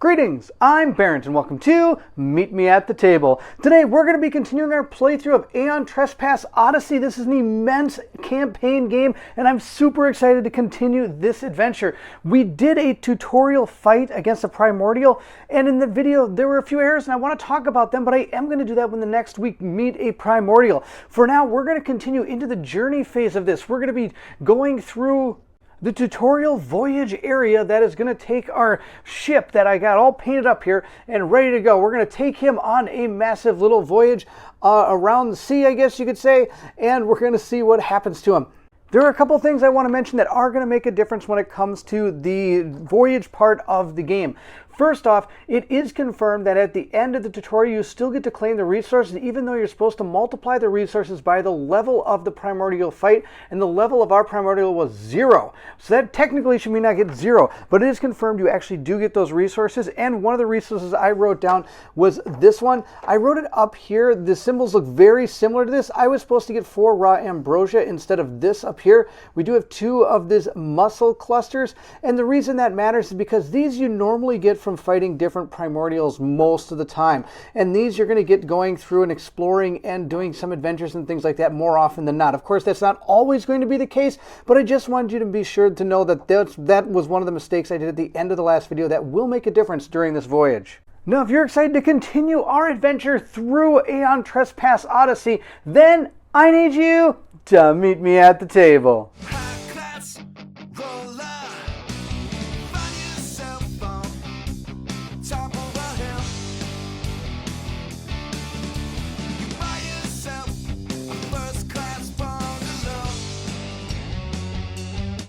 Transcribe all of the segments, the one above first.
Greetings, I'm Bairnt and welcome to Meet Me at the Table. Today we're going to be continuing our playthrough of Aeon Trespass Odyssey. This is an immense campaign game and I'm super excited to continue this adventure. We did a tutorial fight against a primordial and in the video there were a few errors and I want to talk about them, but I am going to do that when the next week meet a primordial. For now we're going to continue into the journey phase of this. We're going to be going through the tutorial voyage area that is going to take our ship that I got all painted up here and ready to go. We're going to take him on a massive little voyage around the sea, I guess you could say, and we're going to see what happens to him. There are a couple things I want to mention that are going to make a difference when it comes to the voyage part of the game. First off, it is confirmed that at the end of the tutorial you still get to claim the resources even though you're supposed to multiply the resources by the level of the primordial fight, and the level of our primordial was 0. So that technically should mean I get 0, but it is confirmed you actually do get those resources, and one of the resources I wrote down was this one. I wrote it up here. The symbols look very similar to this. I was supposed to get 4 raw ambrosia instead of this up here. We do have 2 of these muscle clusters, and the reason that matters is because these you normally get from fighting different primordials most of the time, and these you're going to get going through and exploring and doing some adventures and things like that more often than not. Of course that's not always going to be the case, but I just wanted you to be sure to know that that was one of the mistakes I did at the end of the last video that will make a difference during this voyage. Now if you're excited to continue our adventure through Aeon Trespass Odyssey, then I need you to meet me at the table.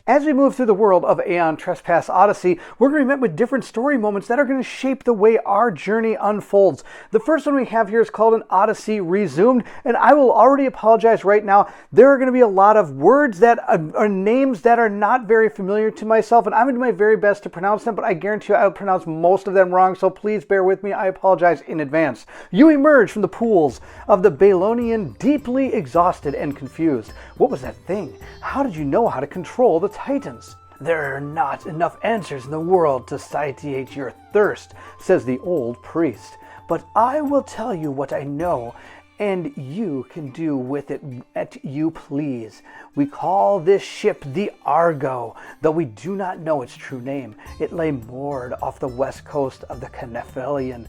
As we move through the world of Aeon Trespass Odyssey, we're going to be met with different story moments that are going to shape the way our journey unfolds. The first one we have here is called an Odyssey Resumed, and I will already apologize right now. There are going to be a lot of words that are names that are not very familiar to myself, and I'm going to do my very best to pronounce them, but I guarantee you I'll pronounce most of them wrong, so please bear with me. I apologize in advance. You emerge from the pools of the Bailonian, deeply exhausted and confused. What was that thing? How did you know how to control the Titans? There are not enough answers in the world to satiate your thirst, says the old priest. But I will tell you what I know, and you can do with it as you please. We call this ship the Argo, though we do not know its true name. It lay moored off the west coast of the Canefelian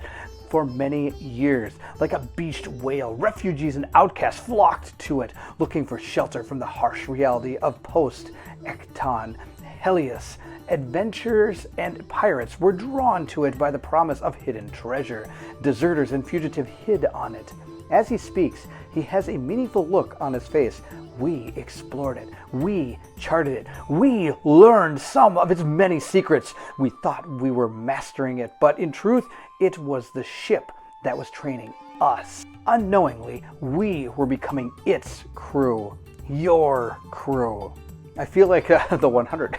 for many years. Like a beached whale, refugees and outcasts flocked to it, looking for shelter from the harsh reality of post-Ecton Helios. Adventurers and pirates were drawn to it by the promise of hidden treasure. Deserters and fugitives hid on it. As he speaks, he has a meaningful look on his face. We explored it. We charted it. We learned some of its many secrets. We thought we were mastering it, but in truth, it was the ship that was training us. Unknowingly, we were becoming its crew. Your crew. I feel like the 100.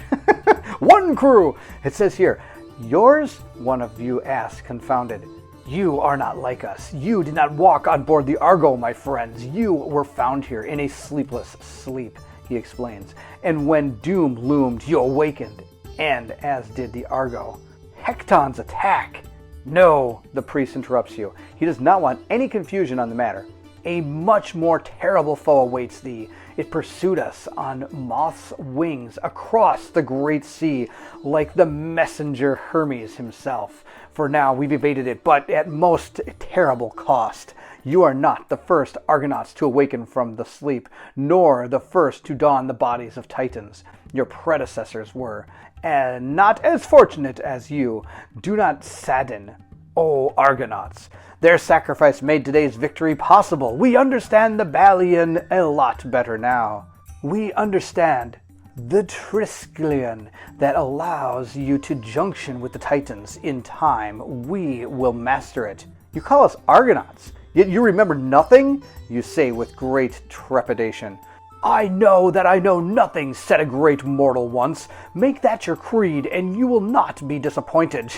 One crew! It says here, yours? One of you asked, confounded. You are not like us. You did not walk on board the Argo, my friends. You were found here in a sleepless sleep, he explains. And when doom loomed, you awakened, and as did the Argo. Hecton's attack! No, the priest interrupts you. He does not want any confusion on the matter. A much more terrible foe awaits thee. It pursued us on moth's wings across the great sea, like the messenger Hermes himself. For now we've evaded it, but at most terrible cost. You are not the first Argonauts to awaken from the sleep, nor the first to don the bodies of Titans. Your predecessors were, and not as fortunate as you. Do not sadden, O Argonauts. Their sacrifice made today's victory possible. We understand the Balian a lot better now. We understand the Triskelion that allows you to junction with the Titans in time. We will master it. You call us Argonauts, yet you remember nothing? You say with great trepidation. I know that I know nothing, said a great mortal once. Make that your creed, and you will not be disappointed,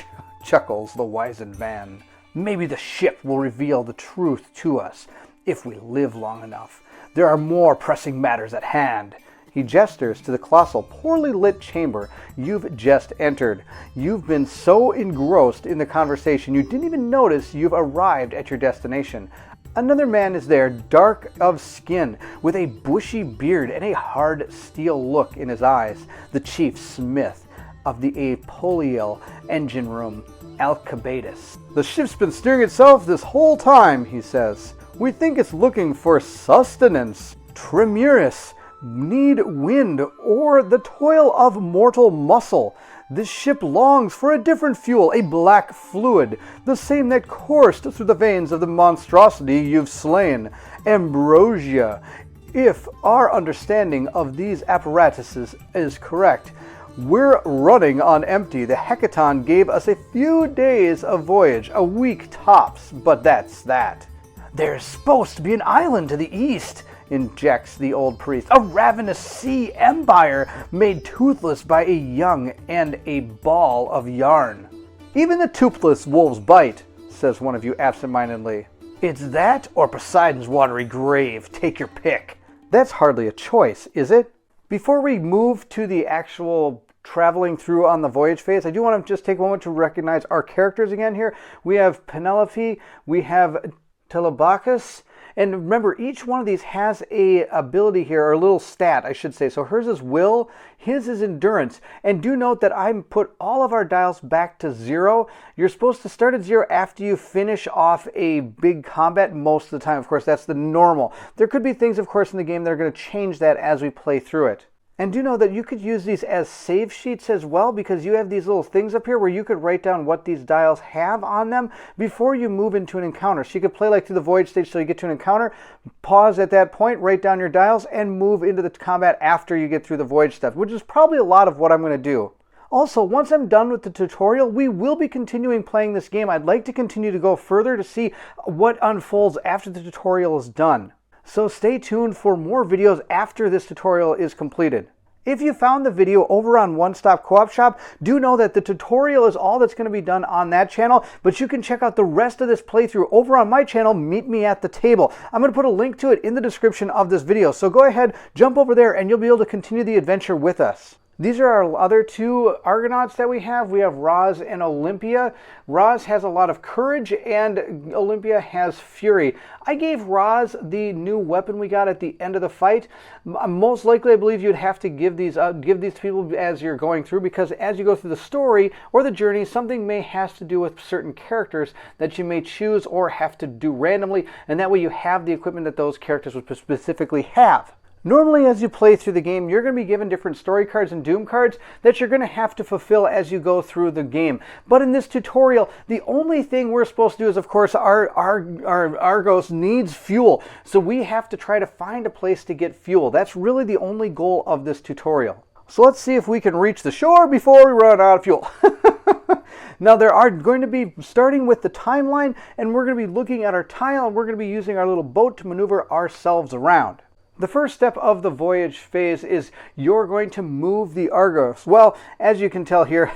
chuckles the wizened man. Maybe the ship will reveal the truth to us, if we live long enough. There are more pressing matters at hand. He gestures to the colossal, poorly lit chamber you've just entered. You've been so engrossed in the conversation you didn't even notice you've arrived at your destination. Another man is there, dark of skin, with a bushy beard and a hard steel look in his eyes. The chief smith of the Apoliel engine room, Alcibiades. The ship's been steering itself this whole time, he says. We think it's looking for sustenance. Tremuris, need wind, or the toil of mortal muscle. This ship longs for a different fuel, a black fluid, the same that coursed through the veins of the monstrosity you've slain. Ambrosia. If our understanding of these apparatuses is correct, we're running on empty. The Hecaton gave us a few days of voyage, a week tops, but that's that. There's supposed to be an island to the east, injects the old priest. A ravenous sea empire made toothless by a young and a ball of yarn. Even the toothless wolves bite, says one of you absentmindedly. It's that or Poseidon's watery grave. Take your pick. That's hardly a choice, is it? Before we move to the actual traveling through on the voyage phase, I do want to just take a moment to recognize our characters again here. We have Penelope, we have Telemachus, and remember, each one of these has a ability here, or a little stat, I should say. So hers is will, his is endurance. And do note that I put all of our dials back to 0. You're supposed to start at 0 after you finish off a big combat most of the time. Of course, that's the normal. There could be things, of course, in the game that are going to change that as we play through it. And do know that you could use these as save sheets as well, because you have these little things up here where you could write down what these dials have on them before you move into an encounter. So you could play like through the voyage stage till you get to an encounter, pause at that point, write down your dials, and move into the combat after you get through the voyage stuff, which is probably a lot of what I'm going to do. Also, once I'm done with the tutorial, we will be continuing playing this game. I'd like to continue to go further to see what unfolds after the tutorial is done. So stay tuned for more videos after this tutorial is completed. If you found the video over on One Stop Co-op Shop, do know that the tutorial is all that's going to be done on that channel, but you can check out the rest of this playthrough over on my channel, Meet Me at the Table. I'm going to put a link to it in the description of this video, so go ahead, jump over there, and you'll be able to continue the adventure with us. These are our other two Argonauts that we have. We have Roz and Olympia. Roz has a lot of courage and Olympia has fury. I gave Roz the new weapon we got at the end of the fight. Most likely, I believe you'd have to give these to people as you're going through, because as you go through the story or the journey, something may have to do with certain characters that you may choose or have to do randomly, and that way you have the equipment that those characters would specifically have. Normally, as you play through the game, you're going to be given different story cards and doom cards that you're going to have to fulfill as you go through the game. But in this tutorial, the only thing we're supposed to do is, of course, our Argos needs fuel. So we have to try to find a place to get fuel. That's really the only goal of this tutorial. So let's see if we can reach the shore before we run out of fuel. Now, there are going to be, starting with the timeline, and we're going to be looking at our tile, and we're going to be using our little boat to maneuver ourselves around. The first step of the voyage phase is you're going to move the Argos. Well, as you can tell here,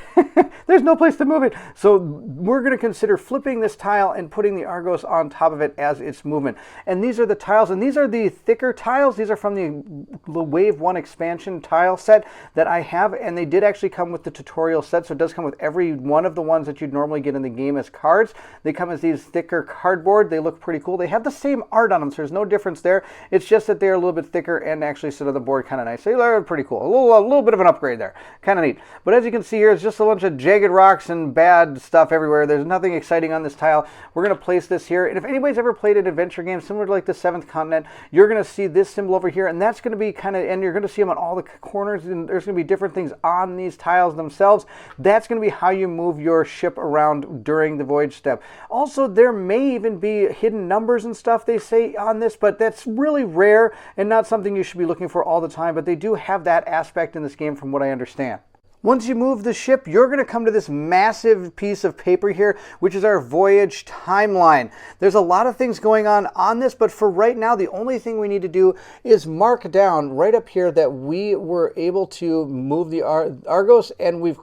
there's no place to move it. So we're going to consider flipping this tile and putting the Argos on top of it as its movement. And these are the tiles, and these are the thicker tiles. These are from the Wave 1 expansion tile set that I have, and they did actually come with the tutorial set, so it does come with every one of the ones that you'd normally get in the game as cards. They come as these thicker cardboard. They look pretty cool. They have the same art on them, so there's no difference there. It's just that they're a little bit thicker and actually sit on the board kind of nice. They're pretty cool. A little bit of an upgrade there. Kind of neat. But as you can see here, it's just a bunch of jagged rocks and bad stuff everywhere. There's nothing exciting on this tile. We're going to place this here. And if anybody's ever played an adventure game similar to like the Seventh Continent, you're going to see this symbol over here, and that's going to be kind of, and you're going to see them on all the corners, and there's going to be different things on these tiles themselves. That's going to be how you move your ship around during the voyage step. Also, there may even be hidden numbers and stuff they say on this, but that's really rare and not something you should be looking for all the time, but they do have that aspect in this game from what I understand. Once you move the ship, you're going to come to this massive piece of paper here, which is our voyage timeline. There's a lot of things going on this, but for right now, the only thing we need to do is mark down right up here that we were able to move the Argos, and we've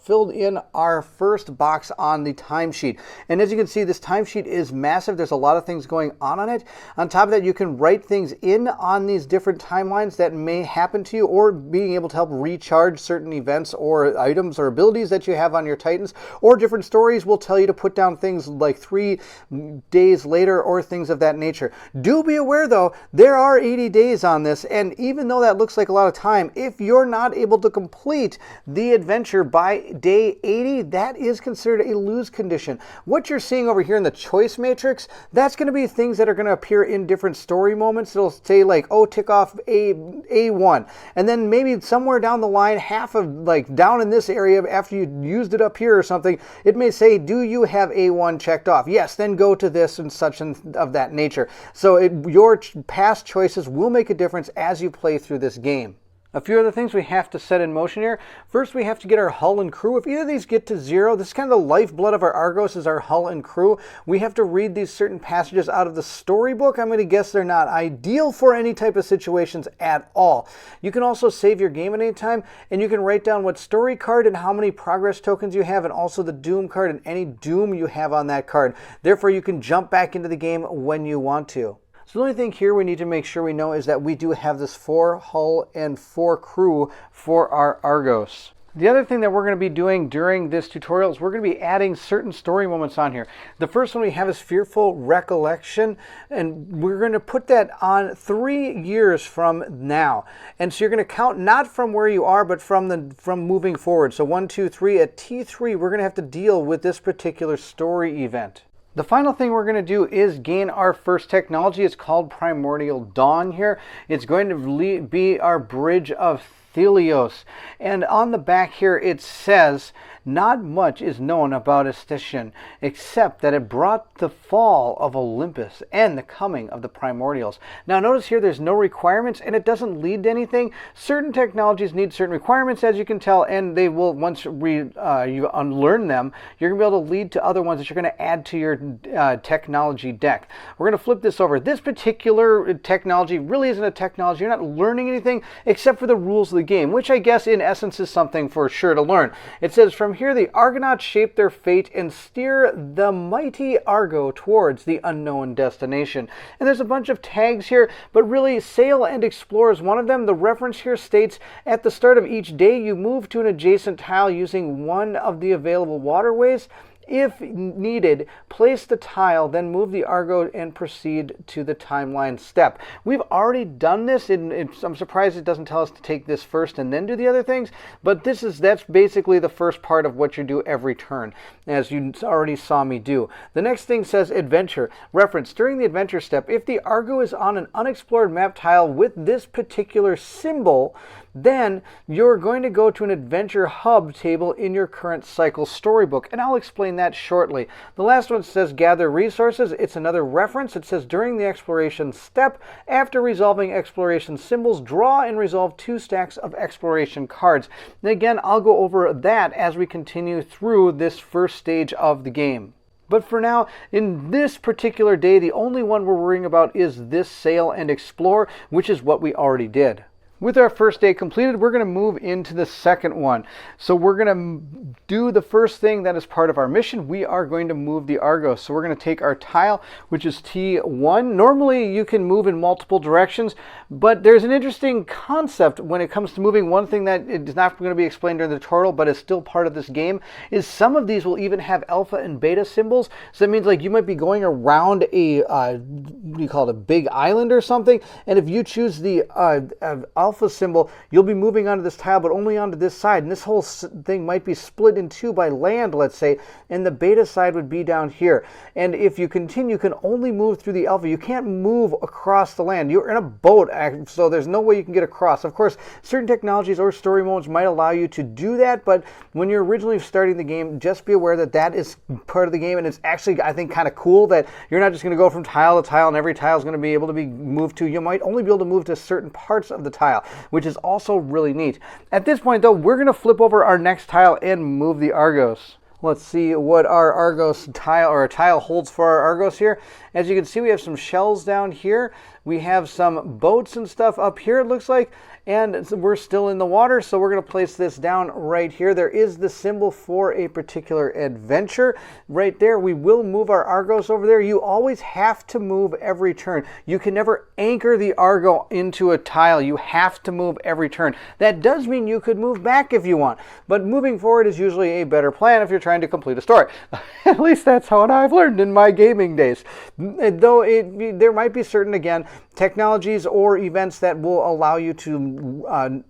filled in our first box on the timesheet. And as you can see, this timesheet is massive. There's a lot of things going on it. On top of that, you can write things in on these different timelines that may happen to you, or being able to help recharge certain events or items or abilities that you have on your Titans, or different stories will tell you to put down things like 3 days later or things of that nature. Do be aware though, there are 80 days on this, and even though that looks like a lot of time, if you're not able to complete the adventure by day 80, that is considered a lose condition. What you're seeing over here in the choice matrix, that's going to be things that are going to appear in different story moments. It'll say like, oh, tick off A1, and then maybe somewhere down the line, half of like down in this area after you used it up here or something, it may say, do you have A1 checked off? Yes, then go to this and such and of that nature. So your past choices will make a difference as you play through this game. A few other things we have to set in motion here. First, we have to get our hull and crew. If either of these get to 0, this is kind of the lifeblood of our Argos is our hull and crew. We have to read these certain passages out of the storybook. I'm going to guess they're not ideal for any type of situations at all. You can also save your game at any time, and you can write down what story card and how many progress tokens you have, and also the doom card and any doom you have on that card. Therefore, you can jump back into the game when you want to. So the only thing here we need to make sure we know is that we do have this 4 hull and 4 crew for our Argos. The other thing that we're going to be doing during this tutorial is we're going to be adding certain story moments on here. The first one we have is Fearful Recollection, and we're going to put that on 3 years from now. And so you're going to count not from where you are, but from moving forward. So 1, 2, 3. At T3, we're going to have to deal with this particular story event. The final thing we're going to do is gain our first technology. It's called Primordial Dawn here. It's going to be our Bridge of Thelios. And on the back here it says, not much is known about Estission, except that it brought the fall of Olympus and the coming of the Primordials. Now notice here there's no requirements, and it doesn't lead to anything. Certain technologies need certain requirements, as you can tell, and they will, once you unlearn them, you're going to be able to lead to other ones that you're going to add to your technology deck. We're going to flip this over. This particular technology really isn't a technology. You're not learning anything except for the rules of the game, which I guess in essence is something for sure to learn. It says, from here the Argonauts shape their fate and steer the mighty Argo towards the unknown destination. And there's a bunch of tags here, but really sail and explore is one of them. The reference here states, at the start of each day you move to an adjacent tile using one of the available waterways. If needed, place the tile, then move the Argo and proceed to the timeline step. We've already done this, and I'm surprised it doesn't tell us to take this first and then do the other things, but that's basically the first part of what you do every turn, as you already saw me do. The next thing says Adventure. Reference, during the Adventure step, if the Argo is on an unexplored map tile with this particular symbol, then you're going to go to an Adventure Hub table in your current cycle storybook, and I'll explain that shortly. The last one says Gather Resources. It's another reference. It says during the exploration step, after resolving exploration symbols, draw and resolve 2 stacks of exploration cards. And again, I'll go over that as we continue through this first stage of the game. But for now, in this particular day, the only one we're worrying about is this Sail and Explore, which is what we already did. With our first day completed, we're going to move into the second one. So we're going to do the first thing that is part of our mission. We are going to move the Argos. So we're going to take our tile, which is T1. Normally you can move in multiple directions, but there's an interesting concept when it comes to moving. One thing that is not going to be explained during the tutorial, but is still part of this game, is some of these will even have alpha and beta symbols. So that means like you might be going around a, what do you call it, a big island or something, and if you choose the alpha symbol, you'll be moving onto this tile, but only onto this side. And this whole thing might be split in 2 by land, let's say, and the beta side would be down here. And if you continue, you can only move through the alpha. You can't move across the land. You're in a boat, so there's no way you can get across. Of course, certain technologies or story modes might allow you to do that, but when you're originally starting the game, just be aware that that is part of the game, and it's actually, I think, kind of cool that you're not just going to go from tile to tile and every tile is going to be able to be moved to. You might only be able to move to certain parts of the tile. tile, which is also really neat. At this point, though, we're going to flip over our next tile and move the Argos. Let's see what our Argos tile, or a tile, holds for our Argos here. As you can see, we have some shells down here. We have some boats and stuff up here, it looks like. And we're still in the water, so we're going to place this down right here. There is the symbol for a particular adventure right there. We will move our Argos over there. You always have to move every turn. You can never anchor the Argo into a tile. You have to move every turn. That does mean you could move back if you want, but moving forward is usually a better plan if you're trying to complete a story. At least that's how I've learned in my gaming days. Though there might be certain, again, technologies or events that will allow you to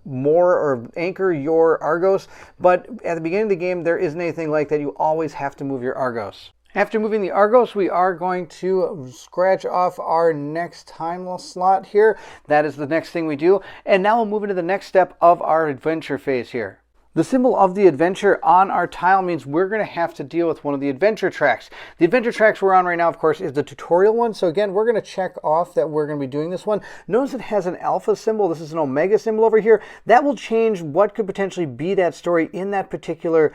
moor or anchor your Argos, but at the beginning of the game there isn't anything like that. You always have to move your Argos. After moving the Argos, we are going to scratch off our next time slot here. That is the next thing we do, and now we'll move into the next step of our adventure phase here. The symbol of the adventure on our tile means we're going to have to deal with one of the adventure tracks. The adventure tracks we're on right now, of course, is the tutorial one. So again, we're going to check off that we're going to be doing this one. Notice it has an alpha symbol. This is an omega symbol over here. That will change what could potentially be that story in that particular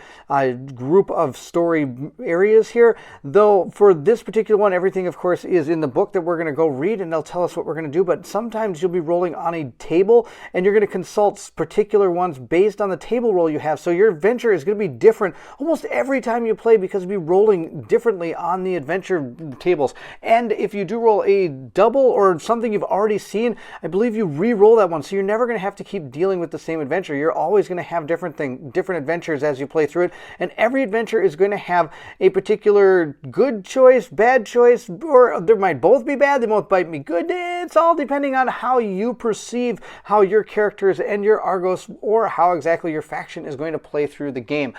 group of story areas here. Though for this particular one, everything, of course, is in the book that we're going to go read, and they'll tell us what we're going to do. But sometimes you'll be rolling on a table, and you're going to consult particular ones based on the table roll you have. So your adventure is going to be different almost every time you play, because you'll be rolling differently on the adventure tables. And if you do roll a double or something you've already seen, I believe you re-roll that one. So you're never going to have to keep dealing with the same adventure. You're always going to have different adventures as you play through it. And every adventure is going to have a particular good choice, bad choice, or there might both be bad, they both might be good. It's all depending on how you perceive how your characters and your Argos, or how exactly your faction is going to play through the game.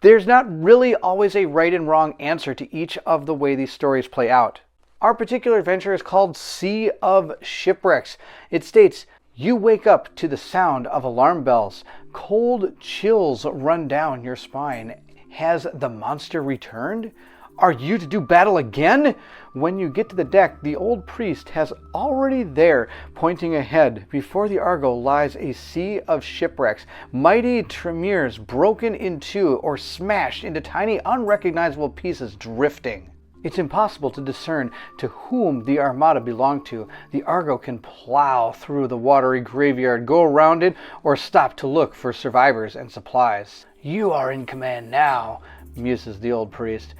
There's not really always a right and wrong answer to each of the way these stories play out. Our particular adventure is called Sea of Shipwrecks. It states, you wake up to the sound of alarm bells. Cold chills run down your spine. Has the monster returned? Are you to do battle again? When you get to the deck, the old priest has already there, pointing ahead. Before the Argo lies a sea of shipwrecks, mighty tremors broken in two or smashed into tiny unrecognizable pieces drifting. It's impossible to discern to whom the armada belonged to. The Argo can plow through the watery graveyard, go around it, or stop to look for survivors and supplies. You are in command now, muses the old priest.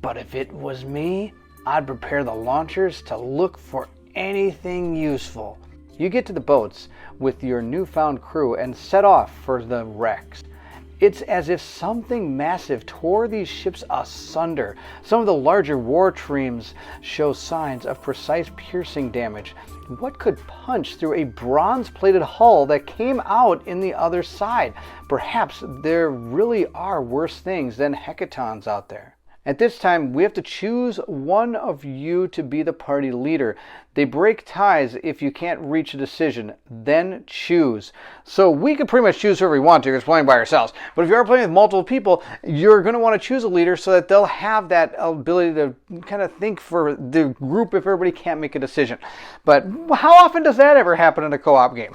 But if it was me, I'd prepare the launchers to look for anything useful. You get to the boats with your newfound crew and set off for the wrecks. It's as if something massive tore these ships asunder. Some of the larger war streams show signs of precise piercing damage. What could punch through a bronze-plated hull that came out in the other side? Perhaps there really are worse things than hecatons out there. At this time, we have to choose one of you to be the party leader. They break ties if you can't reach a decision. Then choose. So we could pretty much choose whoever we want to if it's playing by ourselves. But if you are playing with multiple people, you're going to want to choose a leader so that they'll have that ability to kind of think for the group if everybody can't make a decision. But how often does that ever happen in a co-op game?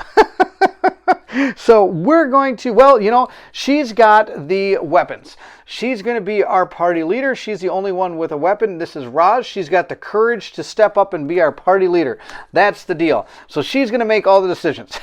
So we're going to, well, you know, she's got the weapons. She's going to be our party leader. She's the only one with a weapon. This is Roz. She's got the courage to step up and be our party leader. That's the deal. So she's going to make all the decisions.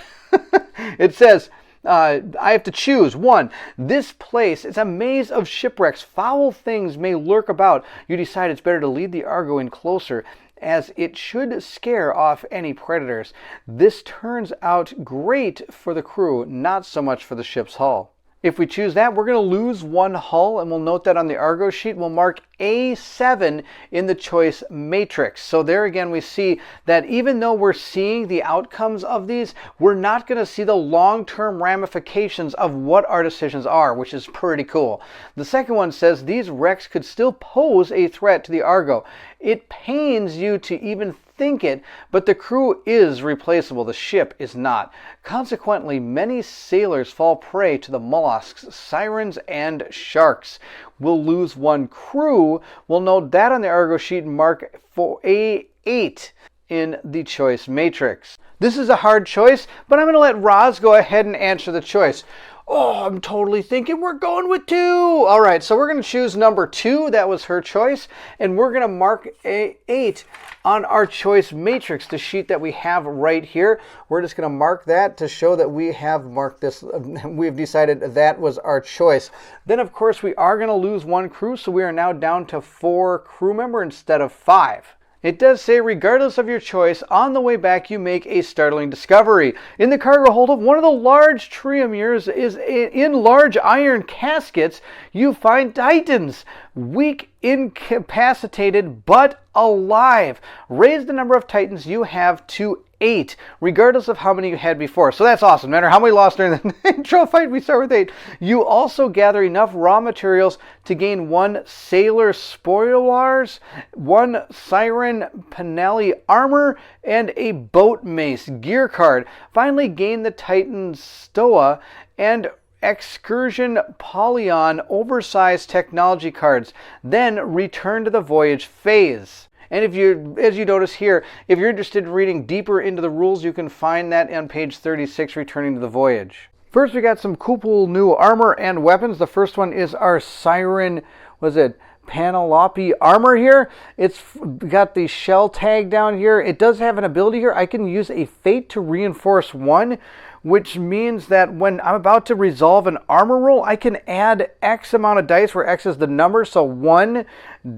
It says, I have to choose. 1, this place is a maze of shipwrecks. Foul things may lurk about. You decide it's better to lead the Argo in closer, as it should scare off any predators. This turns out great for the crew, not so much for the ship's hull. If we choose that, we're going to lose 1 hull, and we'll note that on the Argo sheet. We'll mark A7 in the choice matrix. So there again, we see that even though we're seeing the outcomes of these, we're not going to see the long-term ramifications of what our decisions are, which is pretty cool. The second one says these wrecks could still pose a threat to the Argo. It pains you to even think it, but the crew is replaceable. The ship is not. Consequently, many sailors fall prey to the mollusks, sirens, and sharks. We'll lose 1 crew. We'll note that on the Argo sheet, mark for A8. in the choice matrix. This is a hard choice, but I'm going to let Roz go ahead and answer the choice. Oh, I'm totally thinking we're going with 2. All right, so we're going to choose number 2. That was her choice. And we're going to mark 8 on our choice matrix, the sheet that we have right here. We're just going to mark that to show that we have marked this. We've decided that was our choice. Then, of course, we are going to lose 1 crew, so we are now down to 4 crew member instead of 5. It does say, regardless of your choice, on the way back you make a startling discovery. In the cargo hold of one of the large triomers is in large iron caskets, you find titans, weak, incapacitated, but alive. Raise the number of titans you have to 8, regardless of how many you had before. So that's awesome. No matter how many lost during the intro fight, we start with 8. You also gather enough raw materials to gain 1 sailor spoilers, 1 siren Penelli armor, and a boat mace gear card. Finally, gain the Titan Stoa and Excursion Polyon oversized technology cards. Then return to the voyage phase. And if you, as you notice here, if you're interested in reading deeper into the rules, you can find that on page 36, Returning to the Voyage. First, we got some cool new armor and weapons. The first one is our Siren, Penelope armor here. It's got the shell tag down here. It does have an ability here. I can use a fate to reinforce 1, which means that when I'm about to resolve an armor roll, I can add X amount of dice, where X is the number, so 1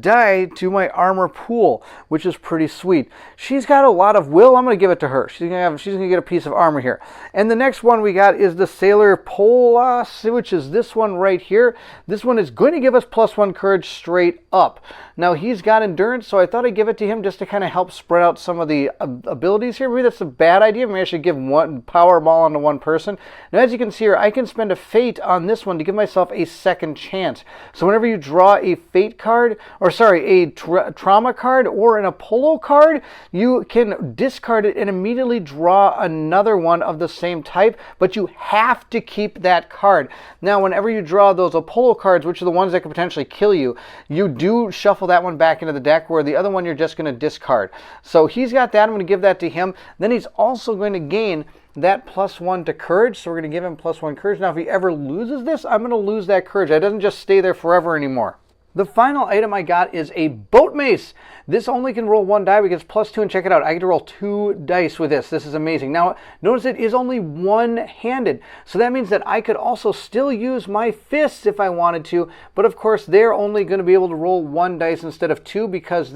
die to my armor pool, which is pretty sweet. She's got a lot of will. I'm going to give it to her. She's going to get a piece of armor here. And the next one we got is the Sailor Polas, which is this one right here. This one is going to give us +1 courage straight up. Now, he's got endurance, so I thought I'd give it to him just to kind of help spread out some of the abilities here. Maybe that's a bad idea. Maybe I should give 1 power ball onto 1 person. Now, as you can see here, I can spend a fate on this one to give myself a second chance. So whenever you draw a fate card, or sorry, a trauma card or an Apollo card, you can discard it and immediately draw another one of the same type, but you have to keep that card. Now, whenever you draw those Apollo cards, which are the ones that could potentially kill you, you do shuffle that one back into the deck, where the other one you're just going to discard. So he's got that. I'm going to give that to him. Then he's also going to gain that +1 to courage, so we're going to give him +1 courage. Now, if he ever loses this, I'm going to lose that courage. It doesn't just stay there forever anymore. The final item I got is a boat mace. This only can roll 1 die, but it gets +2, and check it out. I get to roll 2 dice with this. This is amazing. Now, notice it is only one-handed, so that means that I could also still use my fists if I wanted to, but of course, they're only going to be able to roll 1 dice instead of 2 because of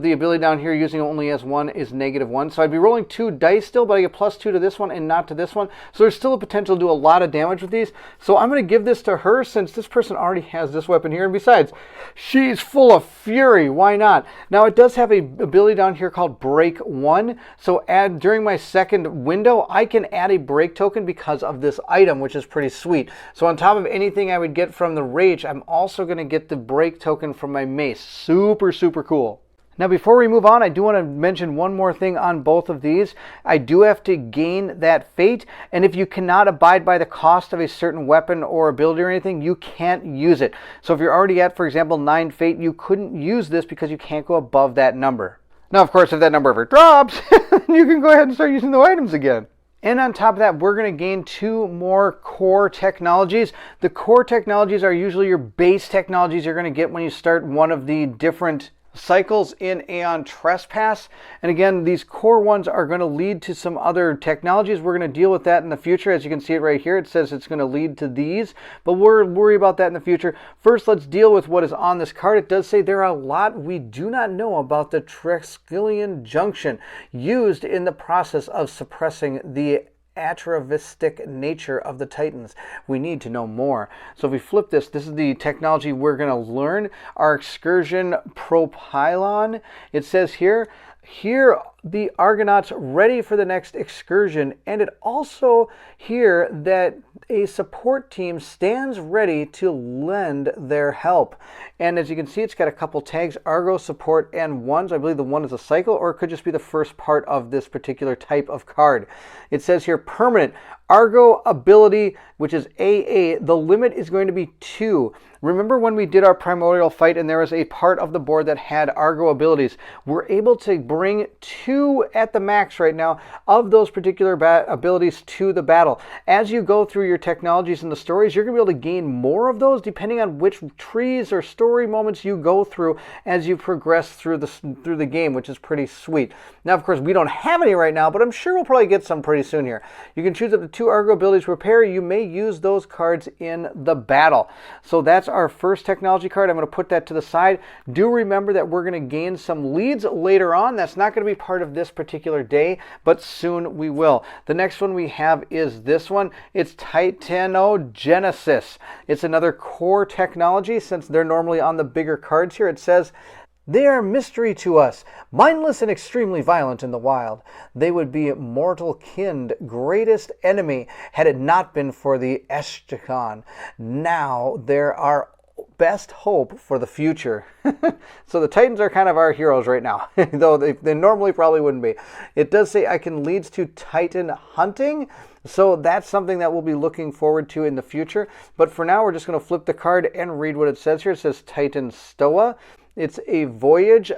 the ability down here, using only as 1 is -1. So I'd be rolling 2 dice still, but I get +2 to this one and not to this one. So there's still a potential to do a lot of damage with these. So I'm going to give this to her, since this person already has this weapon here. And besides, she's full of fury. Why not? Now, it does have a ability down here called Break 1. So during my second window, I can add a break token because of this item, which is pretty sweet. So on top of anything I would get from the Rage, I'm also going to get the break token from my mace. Super, super cool. Now, before we move on, I do want to mention one more thing on both of these. I do have to gain that fate, and if you cannot abide by the cost of a certain weapon or ability or anything, you can't use it. So if you're already at, for example, 9 fate, you couldn't use this because you can't go above that number. Now, of course, if that number ever drops, you can go ahead and start using the items again. And on top of that, we're going to gain 2 more core technologies. The core technologies are usually your base technologies you're going to get when you start one of the different cycles in Aeon Trespass. And again, these core ones are going to lead to some other technologies. We're going to deal with that in the future. As you can see it right here, it says it's going to lead to these, but we'll worry about that in the future. First, let's deal with what is on this card. It does say there are a lot we do not know about the Treskelian Junction used in the process of suppressing the atavistic nature of the Titans. We need to know more. So if we flip this, this is the technology we're going to learn. Our excursion propylon. It says here the Argonauts ready for the next excursion, and it also here that a support team stands ready to lend their help. And as you can see, it's got a couple tags, Argo, support, and ones. I believe the 1 is a cycle, or it could just be the first part of this particular type of card. It says here, permanent. Argo ability, which is AA, the limit is going to be 2. Remember when we did our primordial fight and there was a part of the board that had Argo abilities? We're able to bring 2 at the max right now of those particular abilities to the battle. As you go through your technologies and the stories, you're going to be able to gain more of those depending on which trees or story moments you go through as you progress through the game, which is pretty sweet. Now, of course, we don't have any right now, but I'm sure we'll probably get some pretty soon here. You can choose up to 2 Argo abilities to repair. You may use those cards in the battle. So that's our first technology card. I'm going to put that to the side. Do remember that we're going to gain some leads later on. That's not going to be part of this particular day, but soon we will. The next one we have is this one. It's Titanogenesis. It's another core technology. Since they're normally on the bigger cards here, it says, "They are mystery to us, mindless and extremely violent in the wild. They would be mortal kind, greatest enemy, had it not been for the Eshtikon. Now there are best hope for the future." So the Titans are kind of our heroes right now, though they normally probably wouldn't be. It does say icon leads to Titan hunting, so that's something that we'll be looking forward to in the future. But for now, we're just going to flip the card and read what it says here. It says Titan Stoa. It's a voyage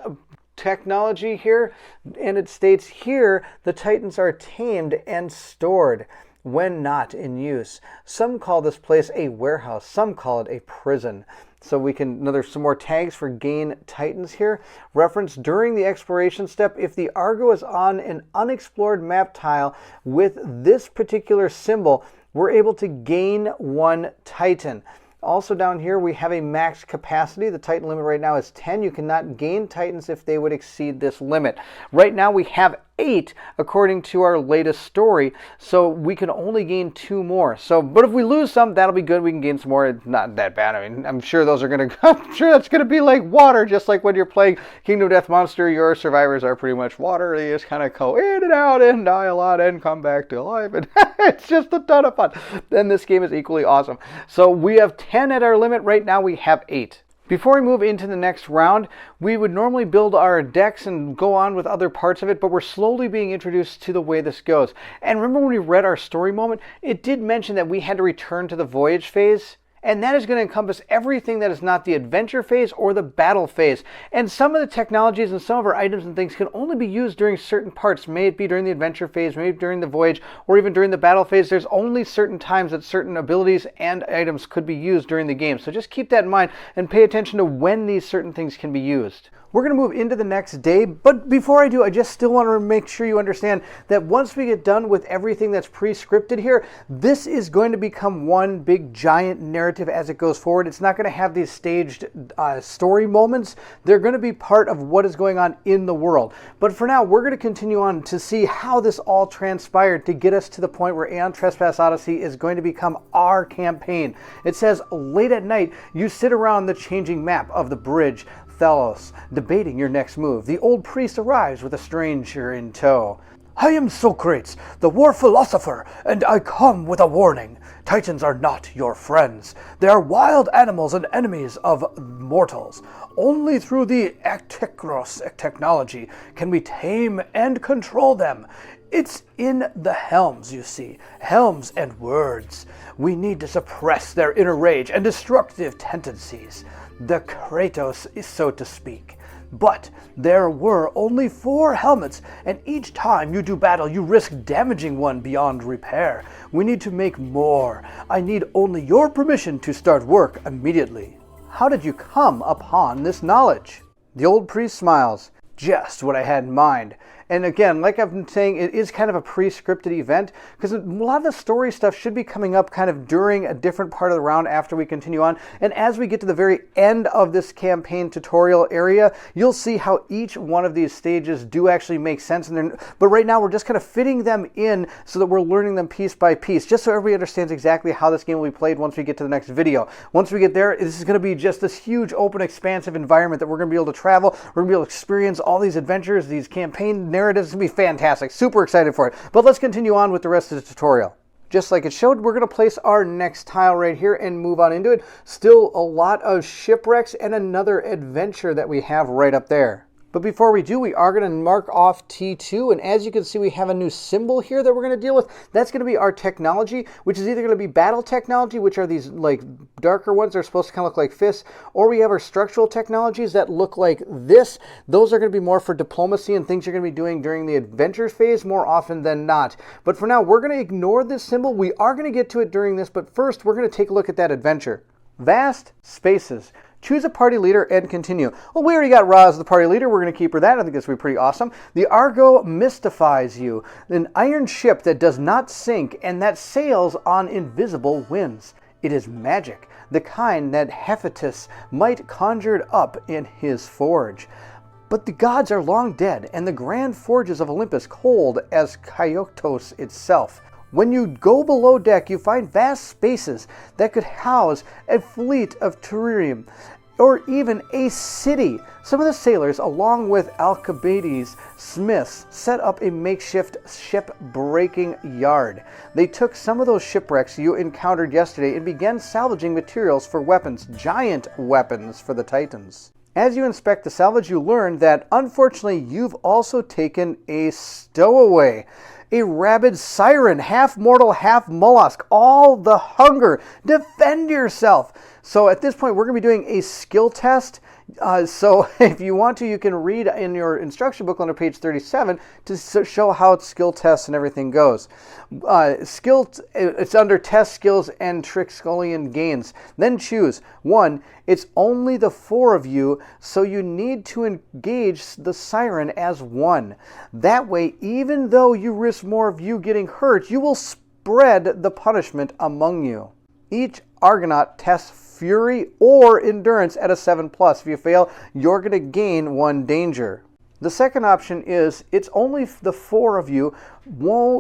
technology here, and it states here the Titans are tamed and stored when not in use. Some call this place a warehouse, some call it a prison. So we can, there's some more tags for gain Titans here. Reference during the exploration step, if the Argo is on an unexplored map tile with this particular symbol, we're able to gain 1 Titan. Also down here, we have a max capacity. The Titan limit right now is 10. You cannot gain Titans if they would exceed this limit. Right now, we have 8 according to our latest story, so we can only gain 2 more. So, but if we lose some, that'll be good. We can gain some more. It's not that bad. I mean, I'm sure those are gonna. I'm sure that's gonna be like water, just like when you're playing Kingdom Death Monster. Your survivors are pretty much water. They just kind of go in and out and die a lot and come back to life, and it's just a ton of fun. Then this game is equally awesome. So we have 10 at our limit. Right now, we have 8. Before we move into the next round, we would normally build our decks and go on with other parts of it, but we're slowly being introduced to the way this goes. And remember when we read our story moment, it did mention that we had to return to the voyage phase. And that is going to encompass everything that is not the adventure phase or the battle phase. And some of the technologies and some of our items and things can only be used during certain parts. May it be during the adventure phase, maybe during the voyage, or even during the battle phase. There's only certain times that certain abilities and items could be used during the game. So just keep that in mind and pay attention to when these certain things can be used. We're going to move into the next day, but before I do, I just still want to make sure you understand that once we get done with everything that's pre-scripted here, this is going to become one big giant narrative as it goes forward. It's not going to have these staged story moments. They're going to be part of what is going on in the world. But for now, we're going to continue on to see how this all transpired to get us to the point where Aeon Trespass Odyssey is going to become our campaign. It says, late at night, you sit around the changing map of the bridge Thalos, debating your next move. The old priest arrives with a stranger in tow. "I am Socrates, the war philosopher, and I come with a warning. Titans are not your friends. They are wild animals and enemies of mortals. Only through the Actikros technology can we tame and control them. It's in the helms, you see. Helms and words. We need to suppress their inner rage and destructive tendencies. The Kratos, so to speak. But there were only 4 helmets, and each time you do battle, you risk damaging one beyond repair. We need to make more. I need only your permission to start work immediately." How did you come upon this knowledge? The old priest smiles. "Just what I had in mind." And again, like I've been saying, it is kind of a pre-scripted event because a lot of the story stuff should be coming up kind of during a different part of the round after we continue on. And as we get to the very end of this campaign tutorial area, you'll see how each one of these stages do actually make sense. But right now, we're just kind of fitting them in so that we're learning them piece by piece, just so everybody understands exactly how this game will be played once we get to the next video. Once we get there, this is going to be just this huge, open, expansive environment that we're going to be able to travel. We're going to be able to experience all these adventures, these campaign narratives. It's going to be fantastic. Super excited for it. But let's continue on with the rest of the tutorial. Just like it showed, we're going to place our next tile right here and move on into it. Still a lot of shipwrecks and another adventure that we have right up there. But before we do, we are going to mark off T2, and as you can see, we have a new symbol here that we're going to deal with. That's going to be our technology, which is either going to be battle technology, which are these like darker ones that are supposed to kind of look like fists, or we have our structural technologies that look like this. Those are going to be more for diplomacy and things you're going to be doing during the adventure phase more often than not. But for now, we're going to ignore this symbol. We are going to get to it during this, but first, we're going to take a look at that adventure. Vast spaces. Choose a party leader and continue. Well, we already got Ra as the party leader. We're going to keep her that. I think this will be pretty awesome. The Argo mystifies you. An iron ship that does not sink and that sails on invisible winds. It is magic, the kind that Hephaestus might conjured up in his forge. But the gods are long dead, and the grand forges of Olympus cold as Kyotos itself. When you go below deck, you find vast spaces that could house a fleet of terrarium, or even a city. Some of the sailors, along with Alcibiades smiths, set up a makeshift ship-breaking yard. They took some of those shipwrecks you encountered yesterday and began salvaging materials for weapons, giant weapons for the Titans. As you inspect the salvage, you learn that, unfortunately, you've also taken a stowaway. A rabid siren, half mortal, half mollusk, all the hunger. Defend yourself. So at this point, we're going to be doing a skill test. So if you want to, you can read in your instruction book on page 37 to show how skill tests and everything goes. It's under test skills and Trixcolian gains. Then choose. 1. It's only the 4 of you, so you need to engage the siren as 1. That way, even though you risk more of you getting hurt, you will spread the punishment among you. Each Argonaut tests Fury or Endurance at a 7+. If you fail, you're going to gain 1 danger. The second option is it's only the 4 of you,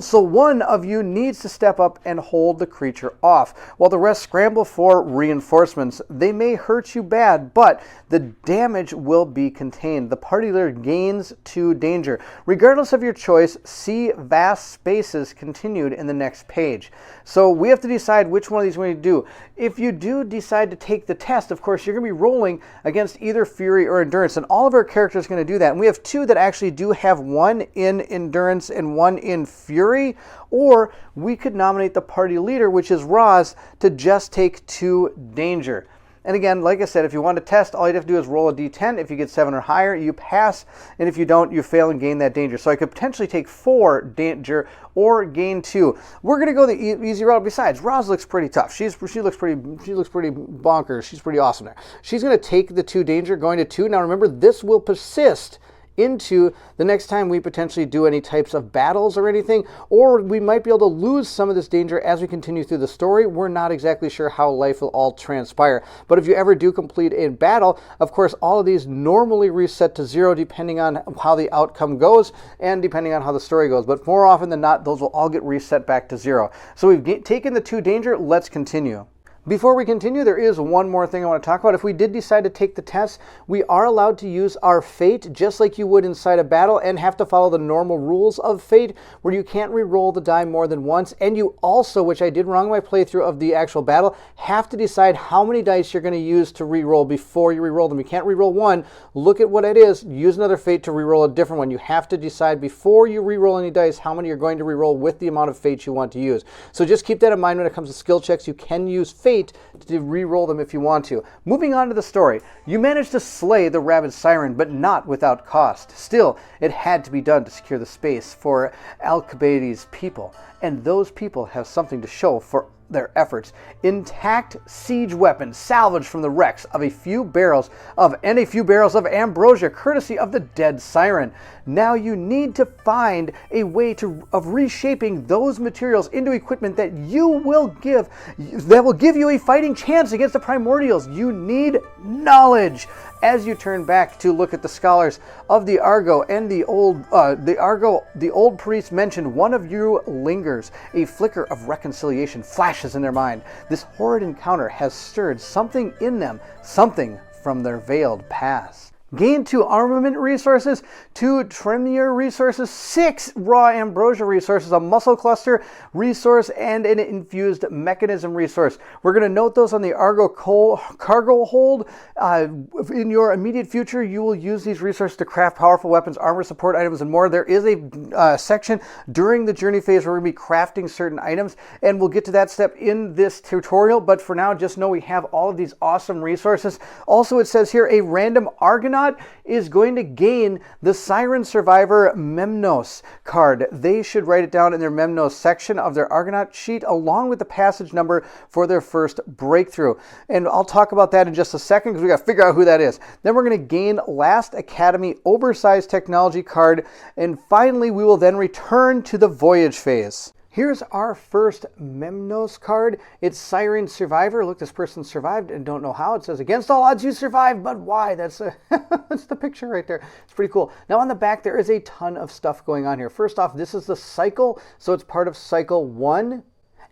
so 1 of you needs to step up and hold the creature off, while the rest scramble for reinforcements. They may hurt you bad, but the damage will be contained. The party leader gains 2 danger. Regardless of your choice, see vast spaces continued in the next page. So we have to decide which one of these we're going to do. If you do decide to take the test, of course, you're going to be rolling against either Fury or Endurance, and all of our characters are going to do that. And we have 2 that actually do have 1 in Endurance and 1 in Fury, or we could nominate the party leader, which is Roz, to just take 2 danger. And again, like I said, if you want to test, all you have to do is roll a d10. If you get 7 or higher, you pass, and if you don't, you fail and gain that danger. So I could potentially take 4 danger or gain 2. We're going to go the easy route. Besides, Roz looks pretty tough. She looks pretty bonkers. She's pretty awesome there. She's going to take the 2 danger, going to 2. Now remember, this will persist into the next time we potentially do any types of battles or anything, or we might be able to lose some of this danger as we continue through the story. We're not exactly sure how life will all transpire. But if you ever do complete a battle, of course, all of these normally reset to 0 depending on how the outcome goes and depending on how the story goes. But more often than not, those will all get reset back to 0. So we've taken the 2 danger. Let's continue. Before we continue, there is one more thing I want to talk about. If we did decide to take the test, we are allowed to use our fate just like you would inside a battle and have to follow the normal rules of fate where you can't re-roll the die more than once. And you also, which I did wrong in my playthrough of the actual battle, have to decide how many dice you're going to use to re-roll before you re-roll them. You can't re-roll 1, look at what it is, use another fate to re-roll a different one. You have to decide before you re-roll any dice how many you're going to re-roll with the amount of fate you want to use. So just keep that in mind when it comes to skill checks. You can use fate to re-roll them if you want to. Moving on to the story. You managed to slay the rabid siren, but not without cost. Still, it had to be done to secure the space for Alcibiades' people, and those people have something to show for their efforts. Intact siege weapons salvaged from the wrecks of a few barrels of ambrosia, courtesy of the dead siren. Now you need to find a way of reshaping those materials into equipment that will give you a fighting chance against the primordials. You need knowledge. As you turn back to look at the scholars of the Argo and the old priest mentioned one of you lingers. A flicker of reconciliation flashes in their mind. This horrid encounter has stirred something in them, something from their veiled past. Gain 2 armament resources, 2 tremor resources, 6 raw ambrosia resources, a muscle cluster resource, and an infused mechanism resource. We're going to note those on the cargo hold. In your immediate future, you will use these resources to craft powerful weapons, armor support items, and more. There is a section during the journey phase where we're going to be crafting certain items, and we'll get to that step in this tutorial. But for now, just know we have all of these awesome resources. Also, it says here a random Argonaut is going to gain the Siren Survivor Memnos card. They should write it down in their Memnos section of their Argonaut sheet along with the passage number for their first breakthrough. And I'll talk about that in just a second because we got to figure out who that is. Then we're going to gain Last Academy Oversized Technology card. And finally, we will then return to the voyage phase. Here's our first Memnos card. It's Siren Survivor. Look, this person survived and don't know how. It says, against all odds you survived, but why? That's the picture right there. It's pretty cool. Now on the back, there is a ton of stuff going on here. First off, this is the cycle. So it's part of cycle 1.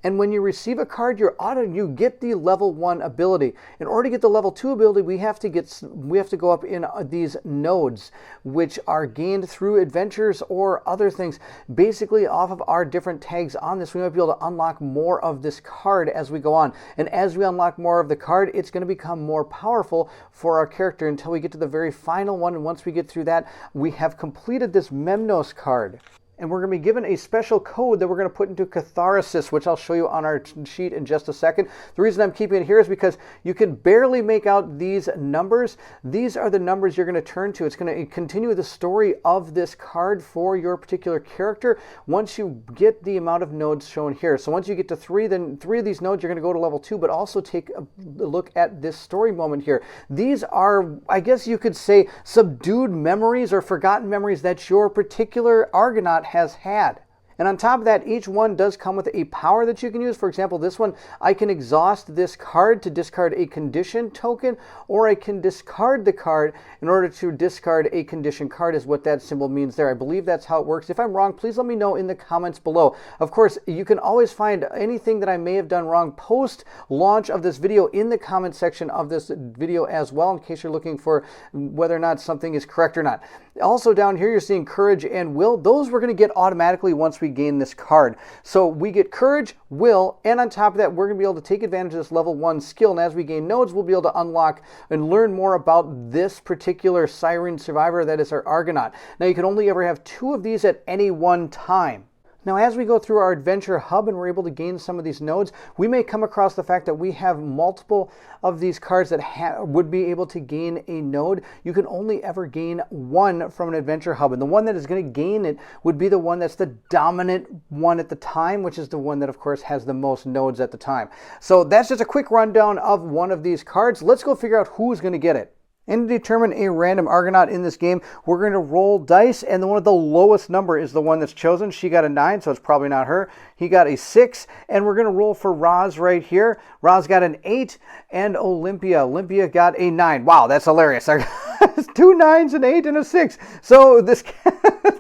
And when you receive a card, you get the level 1 ability. In order to get the level 2 ability, we have to go up in these nodes, which are gained through adventures or other things. Basically, off of our different tags on this, we might be able to unlock more of this card as we go on. And as we unlock more of the card, it's going to become more powerful for our character until we get to the very final one. And once we get through that, we have completed this Memnos card. And we're going to be given a special code that we're going to put into Catharsis, which I'll show you on our sheet in just a second. The reason I'm keeping it here is because you can barely make out these numbers. These are the numbers you're going to turn to. It's going to continue the story of this card for your particular character once you get the amount of nodes shown here. So once you get to 3, then 3 of these nodes, you're going to go to level 2, but also take a look at this story moment here. These are, I guess you could say, subdued memories or forgotten memories that your particular Argonaut has had. And on top of that, each one does come with a power that you can use. For example, this one, I can exhaust this card to discard a condition token, or I can discard the card in order to discard a condition card is what that symbol means there. I believe that's how it works. If I'm wrong, please let me know in the comments below. Of course, you can always find anything that I may have done wrong post-launch of this video in the comment section of this video as well, in case you're looking for whether or not something is correct or not. Also down here, you're seeing Courage and Will. Those we're going to get automatically once we gain this card. So we get Courage, Will, and on top of that, we're going to be able to take advantage of this level 1 skill. And as we gain nodes, we'll be able to unlock and learn more about this particular Siren Survivor that is our Argonaut. Now, you can only ever have 2 of these at any one time. Now, as we go through our adventure hub and we're able to gain some of these nodes, we may come across the fact that we have multiple of these cards that would be able to gain a node. You can only ever gain 1 from an adventure hub, and the one that is going to gain it would be the one that's the dominant one at the time, which is the one that, of course, has the most nodes at the time. So that's just a quick rundown of one of these cards. Let's go figure out who's going to get it. And to determine a random Argonaut in this game, we're going to roll dice, and the one with the lowest number is the one that's chosen. She got a 9, so it's probably not her. He got a 6, and we're going to roll for Roz right here. Roz got an 8, and Olympia got a 9. Wow, that's hilarious. 2 9s, an 8, and a 6. So this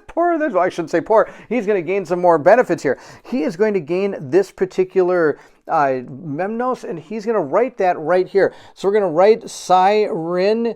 poor, well, I shouldn't say poor, he's going to gain some more benefits here. He is going to gain this particular Memnos, and he's going to write that right here. So we're going to write Siren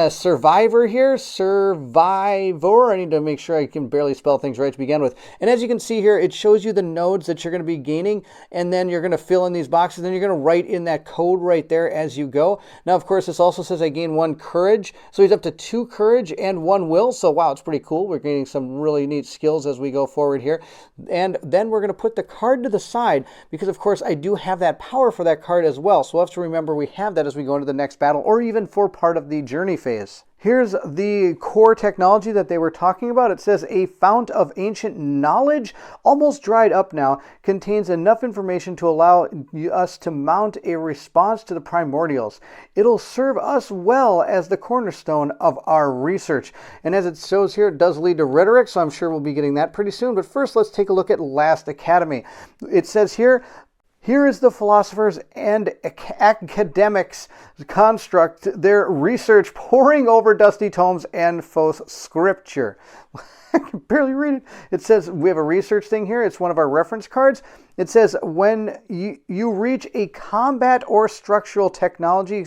Survivor here. Survivor. I need to make sure I can barely spell things right to begin with. And as you can see here, it shows you the nodes that you're going to be gaining, and then you're going to fill in these boxes, then you're going to write in that code right there as you go. Now, of course, this also says I gain 1 courage. So he's up to 2 courage and 1 will. So wow, it's pretty cool. We're gaining some really neat skills as we go forward here. And then we're going to put the card to the side because, of course, I do have that power for that card as well. So we'll have to remember we have that as we go into the next battle or even for part of the journey phase. Here's the core technology that they were talking about. It says a fount of ancient knowledge, almost dried up now, contains enough information to allow us to mount a response to the primordials. It'll serve us well as the cornerstone of our research. And as it shows here, it does lead to rhetoric, so I'm sure we'll be getting that pretty soon. But first, let's take a look at Last Academy. It says here is the philosophers and academics construct their research poring over dusty tomes and faux scripture. I can barely read it. It says we have a research thing here. It's one of our reference cards. It says when you reach a combat or structural technology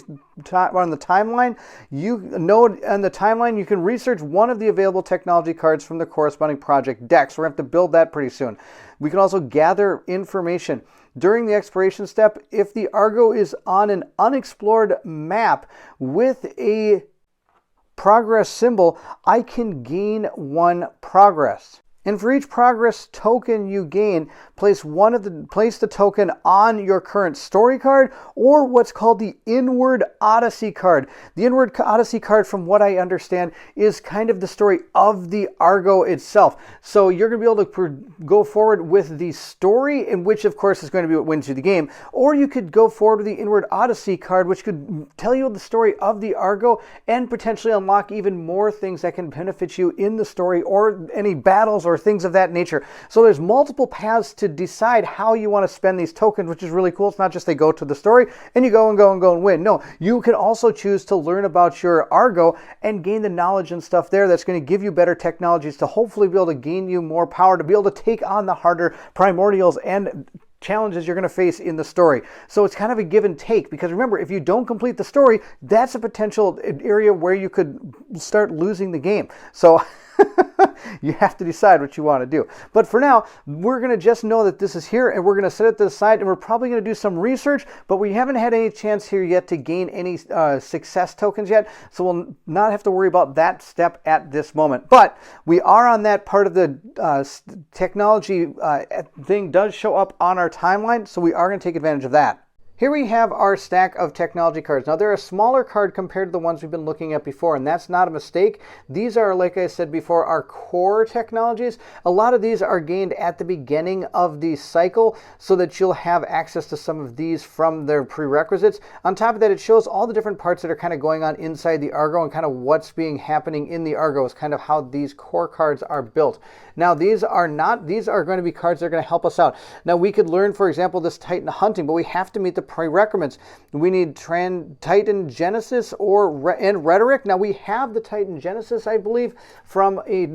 on the timeline, you can research one of the available technology cards from the corresponding project deck. So we're going to have to build that pretty soon. We can also gather information. During the exploration step, if the Argo is on an unexplored map with a progress symbol, I can gain 1 progress. And for each progress token you gain, place the token on your current story card or what's called the Inward Odyssey card. The Inward Odyssey card, from what I understand, is kind of the story of the Argo itself. So you're going to be able to go forward with the story, in which of course is going to be what wins you the game, or you could go forward with the Inward Odyssey card, which could tell you the story of the Argo and potentially unlock even more things that can benefit you in the story or any battles or things of that nature. So there's multiple paths to decide how you want to spend these tokens, which is really cool. It's not just they go to the story and you go and win. No, you can also choose to learn about your Argo and gain the knowledge and stuff there that's going to give you better technologies to hopefully be able to gain you more power to be able to take on the harder primordials and challenges you're going to face in the story. So it's kind of a give and take, because remember, if you don't complete the story, that's a potential area where you could start losing the game. So you have to decide what you want to do. But for now, we're going to just know that this is here, and we're going to set it to the side, and we're probably going to do some research, but we haven't had any chance here yet to gain any success tokens yet, so we'll not have to worry about that step at this moment. But we are on that part of the technology thing does show up on our timeline, so we are going to take advantage of that. Here we have our stack of technology cards. Now, they're a smaller card compared to the ones we've been looking at before, and that's not a mistake. These are, like I said before, our core technologies. A lot of these are gained at the beginning of the cycle so that you'll have access to some of these from their prerequisites. On top of that, it shows all the different parts that are kind of going on inside the Argo and kind of what's happening in the Argo is kind of how these core cards are built. Now, these are going to be cards that are going to help us out. Now, we could learn, for example, this Titan Hunting, but we have to meet the prerequisites. We need Titan Genesis and Rhetoric. Now, we have the Titan Genesis, I believe, from a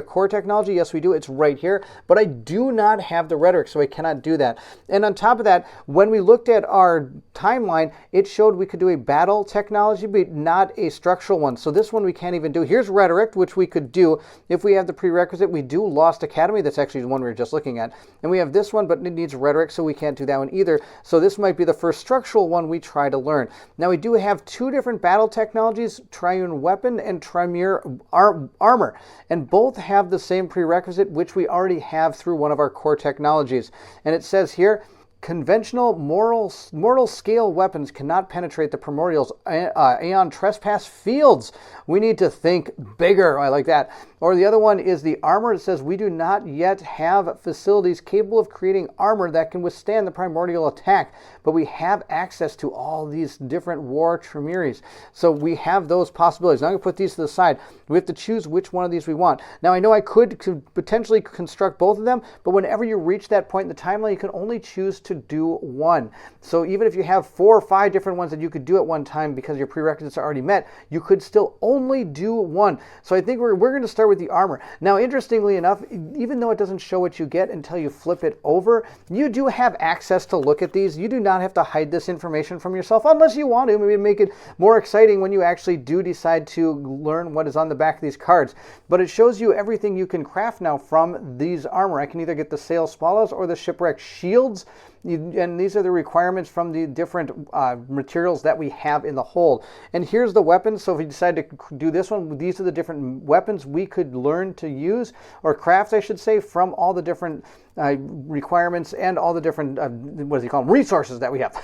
core technology. Yes, we do. It's right here. But I do not have the Rhetoric, so I cannot do that. And on top of that, when we looked at our timeline, it showed we could do a battle technology, but not a structural one. So this one we can't even do. Here's Rhetoric, which we could do if we have the prerequisite. We do Lost Academy. That's actually the one we were just looking at. And we have this one, but it needs Rhetoric, so we can't do that one either. So this might be the first structural one we try to learn. Now, we do have 2 different battle technologies, Triune Weapon and Tremere Armor, and both have the same prerequisite, which we already have through one of our core technologies. And it says here, conventional mortal scale weapons cannot penetrate the primordial's Aeon Trespass fields. We need to think bigger. I like that. Or the other one is the armor. It says we do not yet have facilities capable of creating armor that can withstand the primordial attack, but we have access to all these different war tremeres. So we have those possibilities. Now I'm going to put these to the side. We have to choose which one of these we want. Now, I know I could potentially construct both of them, but whenever you reach that point in the timeline, you can only choose to do one. So even if you have 4 or 5 different ones that you could do at one time because your prerequisites are already met, you could still only do one. So I think we're going to start with the armor. Now, interestingly enough, even though it doesn't show what you get until you flip it over, you do have access to look at these. You do not have to hide this information from yourself unless you want to. Maybe make it more exciting when you actually do decide to learn what is on the back of these cards. But it shows you everything you can craft now from these armor. I can either get the Sail Swallows or the Shipwreck Shields. And these are the requirements from the different materials that we have in the hold. And here's the weapons. So if we decide to do this one, these are the different weapons we could learn to use, or craft, I should say, from all the different requirements and all the different, resources that we have.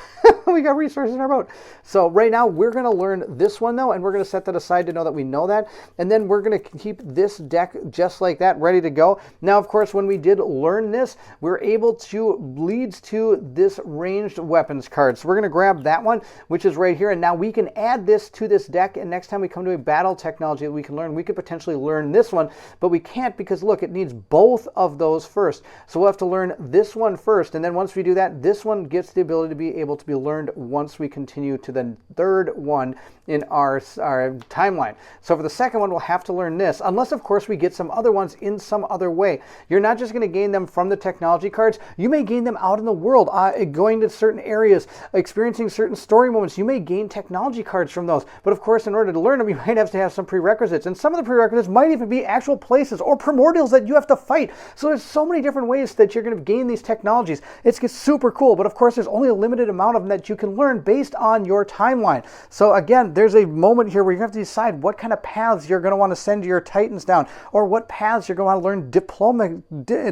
We got resources in our boat. So right now we're going to learn this one though, and we're going to set that aside to know that we know that. And then we're going to keep this deck just like that, ready to go. Now, of course, when we did learn this, we're able to leads to to this ranged weapons card. So we're going to grab that one, which is right here. And now we can add this to this deck. And next time we come to a battle technology that we can learn, we could potentially learn this one. But we can't because, look, it needs both of those first. So we'll have to learn this one first. And then once we do that, this one gets the ability to be able to be learned once we continue to the third one in our timeline. So for the second one, we'll have to learn this, unless, of course, we get some other ones in some other way. You're not just going to gain them from the technology cards. You may gain them out in the world, going to certain areas, experiencing certain story moments. You may gain technology cards from those. But, of course, in order to learn them, you might have to have some prerequisites. And some of the prerequisites might even be actual places or primordials that you have to fight. So there's so many different ways that you're going to gain these technologies. It's super cool. But, of course, there's only a limited amount of them that you can learn based on your timeline. So, again, there's a moment here where you have to decide what kind of paths you're going to want to send your Titans down, or what paths you're going to want to learn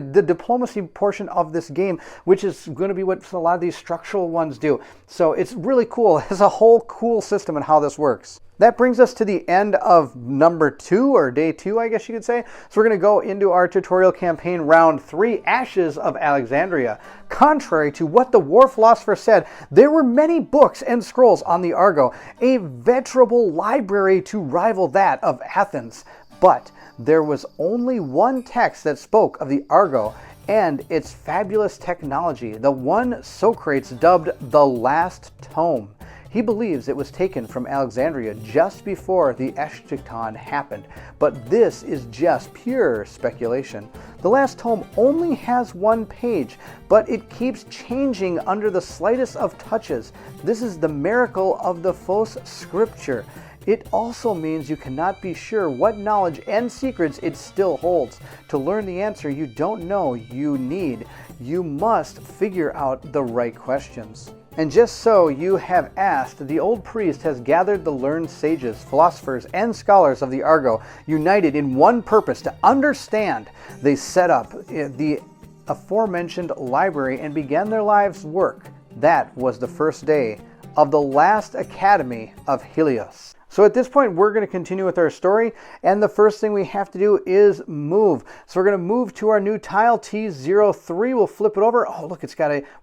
the diplomacy portion of this game, which is going to be what a lot of these structural ones do. So it's really cool. It's a whole cool system and how this works. That brings us to the end of number 2, or day 2, I guess you could say. So we're going to go into our tutorial campaign round 3, Ashes of Alexandria. Contrary to what the war philosopher said, there were many books and scrolls on the Argo, a venerable library to rival that of Athens. But there was only one text that spoke of the Argo and its fabulous technology, the one Socrates dubbed the Last Tome. He believes it was taken from Alexandria just before the Eschaton happened, but this is just pure speculation. The Last Tome only has one page, but it keeps changing under the slightest of touches. This is the miracle of the Fausse Scripture. It also means you cannot be sure what knowledge and secrets it still holds. To learn the answer you don't know you need, you must figure out the right questions. And just so you have asked, the old priest has gathered the learned sages, philosophers, and scholars of the Argo, united in one purpose, to understand. They set up the aforementioned library and began their lives' work. That was the first day of the last Academy of Helios. So at this point, we're going to continue with our story, and the first thing we have to do is move. So we're going to move to our new tile, T03. We'll flip it over. Oh, look,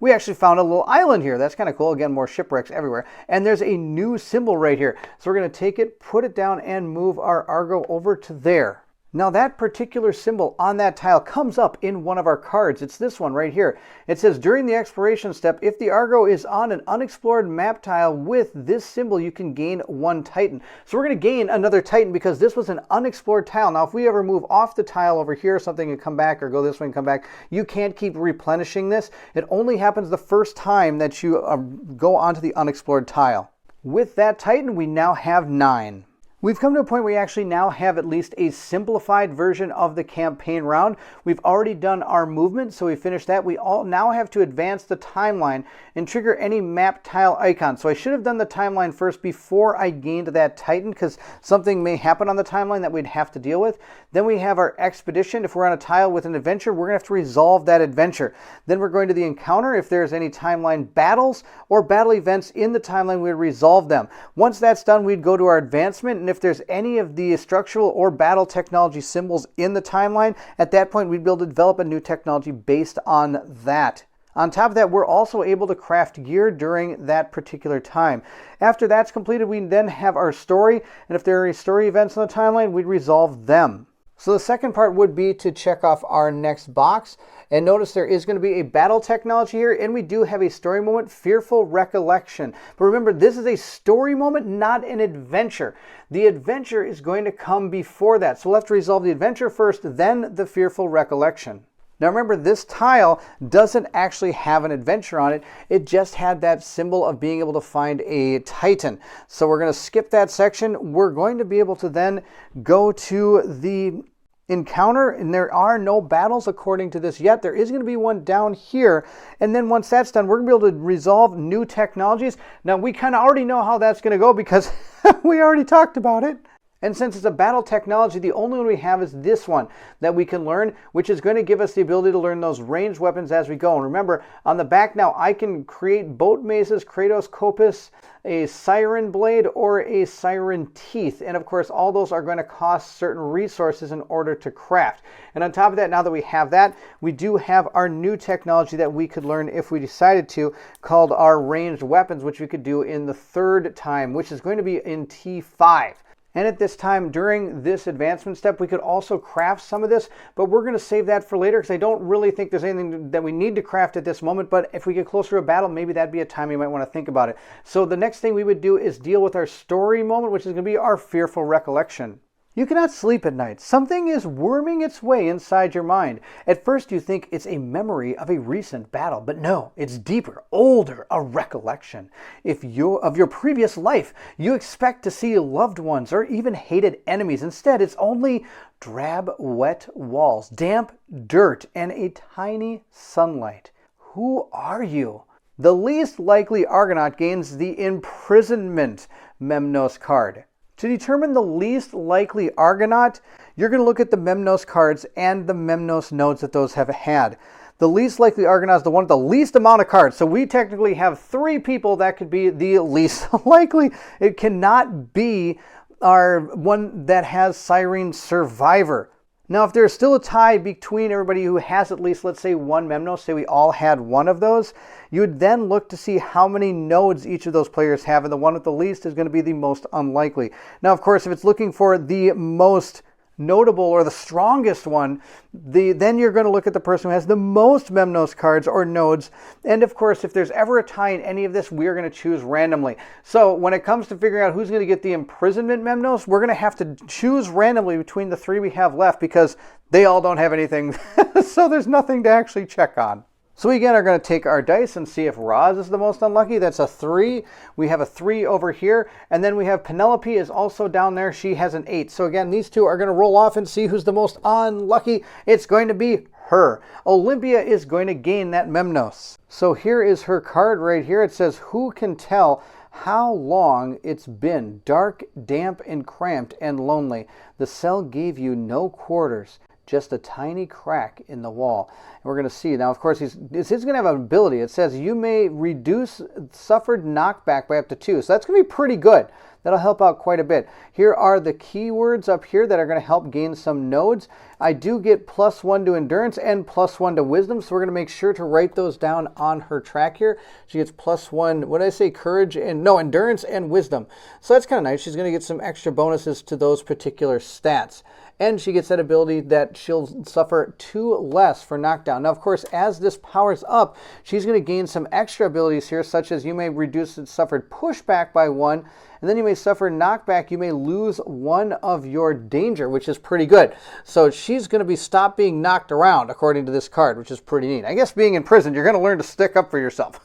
we actually found a little island here. That's kind of cool. Again, more shipwrecks everywhere. And there's a new symbol right here. So we're going to take it, put it down, and move our Argo over to there. Now that particular symbol on that tile comes up in one of our cards. It's this one right here. It says, during the exploration step, if the Argo is on an unexplored map tile with this symbol, you can gain 1 Titan. So we're going to gain another Titan because this was an unexplored tile. Now if we ever move off the tile over here, something and come back, or go this way and come back, you can't keep replenishing this. It only happens the first time that you go onto the unexplored tile. With that Titan, we now have 9. We've come to a point where we actually now have at least a simplified version of the campaign round. We've already done our movement, so we finished that. We all now have to advance the timeline and trigger any map tile icon. So I should have done the timeline first before I gained that Titan, because something may happen on the timeline that we'd have to deal with. Then we have our expedition. If we're on a tile with an adventure, we're going to have to resolve that adventure. Then we're going to the encounter. If there's any timeline battles or battle events in the timeline, we'd resolve them. Once that's done, we'd go to our advancement, and if there's any of the structural or battle technology symbols in the timeline, at that point we'd be able to develop a new technology based on that. On top of that, we're also able to craft gear during that particular time. After that's completed, we then have our story, and if there are any story events on the timeline, we'd resolve them. So the second part would be to check off our next box. And notice there is going to be a battle technology here, and we do have a story moment, Fearful Recollection. But remember, this is a story moment, not an adventure. The adventure is going to come before that. So we'll have to resolve the adventure first, then the Fearful Recollection. Now remember, this tile doesn't actually have an adventure on it. It just had that symbol of being able to find a Titan. So we're going to skip that section. We're going to be able to then go to the encounter, and there are no battles according to this yet. There is going to be one down here, and then once that's done, we're going to be able to resolve new technologies. Now we kind of already know how that's going to go because we already talked about it. And since it's a battle technology, the only one we have is this one that we can learn, which is going to give us the ability to learn those ranged weapons as we go. And remember, on the back now, I can create boat mazes, Kratos Kopis, a siren blade, or a siren teeth. And of course, all those are going to cost certain resources in order to craft. And on top of that, now that we have that, we do have our new technology that we could learn if we decided to, called our ranged weapons, which we could do in the third time, which is going to be in T5. And at this time, during this advancement step, we could also craft some of this, but we're going to save that for later because I don't really think there's anything that we need to craft at this moment, but if we get closer to a battle, maybe that'd be a time you might want to think about it. So the next thing we would do is deal with our story moment, which is going to be our fearful recollection. You cannot sleep at night. Something is worming its way inside your mind. At first you think it's a memory of a recent battle, but no, it's deeper, older, a recollection. Of your previous life, you expect to see loved ones or even hated enemies. Instead, it's only drab, wet walls, damp dirt, and a tiny sunlight. Who are you? The least likely Argonaut gains the Imprisonment Memnos card. To determine the least likely Argonaut, you're going to look at the Memnos cards and the Memnos nodes that those have had. The least likely Argonaut is the one with the least amount of cards. So we technically have 3 people that could be the least likely. It cannot be our one that has Siren Survivor. Now, if there's still a tie between everybody who has at least, let's say, 1 Memnos, say we all had 1 of those, you would then look to see how many nodes each of those players have, and the one with the least is going to be the most unlikely. Now, of course, if it's looking for the most notable or the strongest one, then you're going to look at the person who has the most Memnos cards or nodes. And of course, if there's ever a tie in any of this, we're going to choose randomly. So when it comes to figuring out who's going to get the Imprisonment Memnos, we're going to have to choose randomly between the 3 we have left because they all don't have anything. So there's nothing to actually check on. So we again are going to take our dice and see if Roz is the most unlucky. That's a 3. We have a 3 over here. And then we have Penelope is also down there. She has an 8. So again, these 2 are going to roll off and see who's the most unlucky. It's going to be her. Olympia is going to gain that Memnos. So here is her card right here. It says, who can tell how long it's been? Dark, damp, and cramped and lonely. The cell gave you no quarters. Just a tiny crack in the wall. And we're going to see. Now, of course, he's going to have an ability. It says you may reduce suffered knockback by up to 2. So that's going to be pretty good. That'll help out quite a bit. Here are the keywords up here that are going to help gain some nodes. I do get +1 to endurance and +1 to wisdom, so we're going to make sure to write those down on her track here. She gets +1, what did I say, courage and, no, endurance and wisdom. So that's kind of nice. She's going to get some extra bonuses to those particular stats. And she gets that ability that she'll suffer 2 less for knockdown. Now, of course, as this powers up, she's going to gain some extra abilities here, such as you may reduce suffered pushback by 1, and then you may suffer knockback. You may lose 1 of your danger, which is pretty good. So she's going to be stopped being knocked around, according to this card, which is pretty neat. I guess being in prison, you're going to learn to stick up for yourself.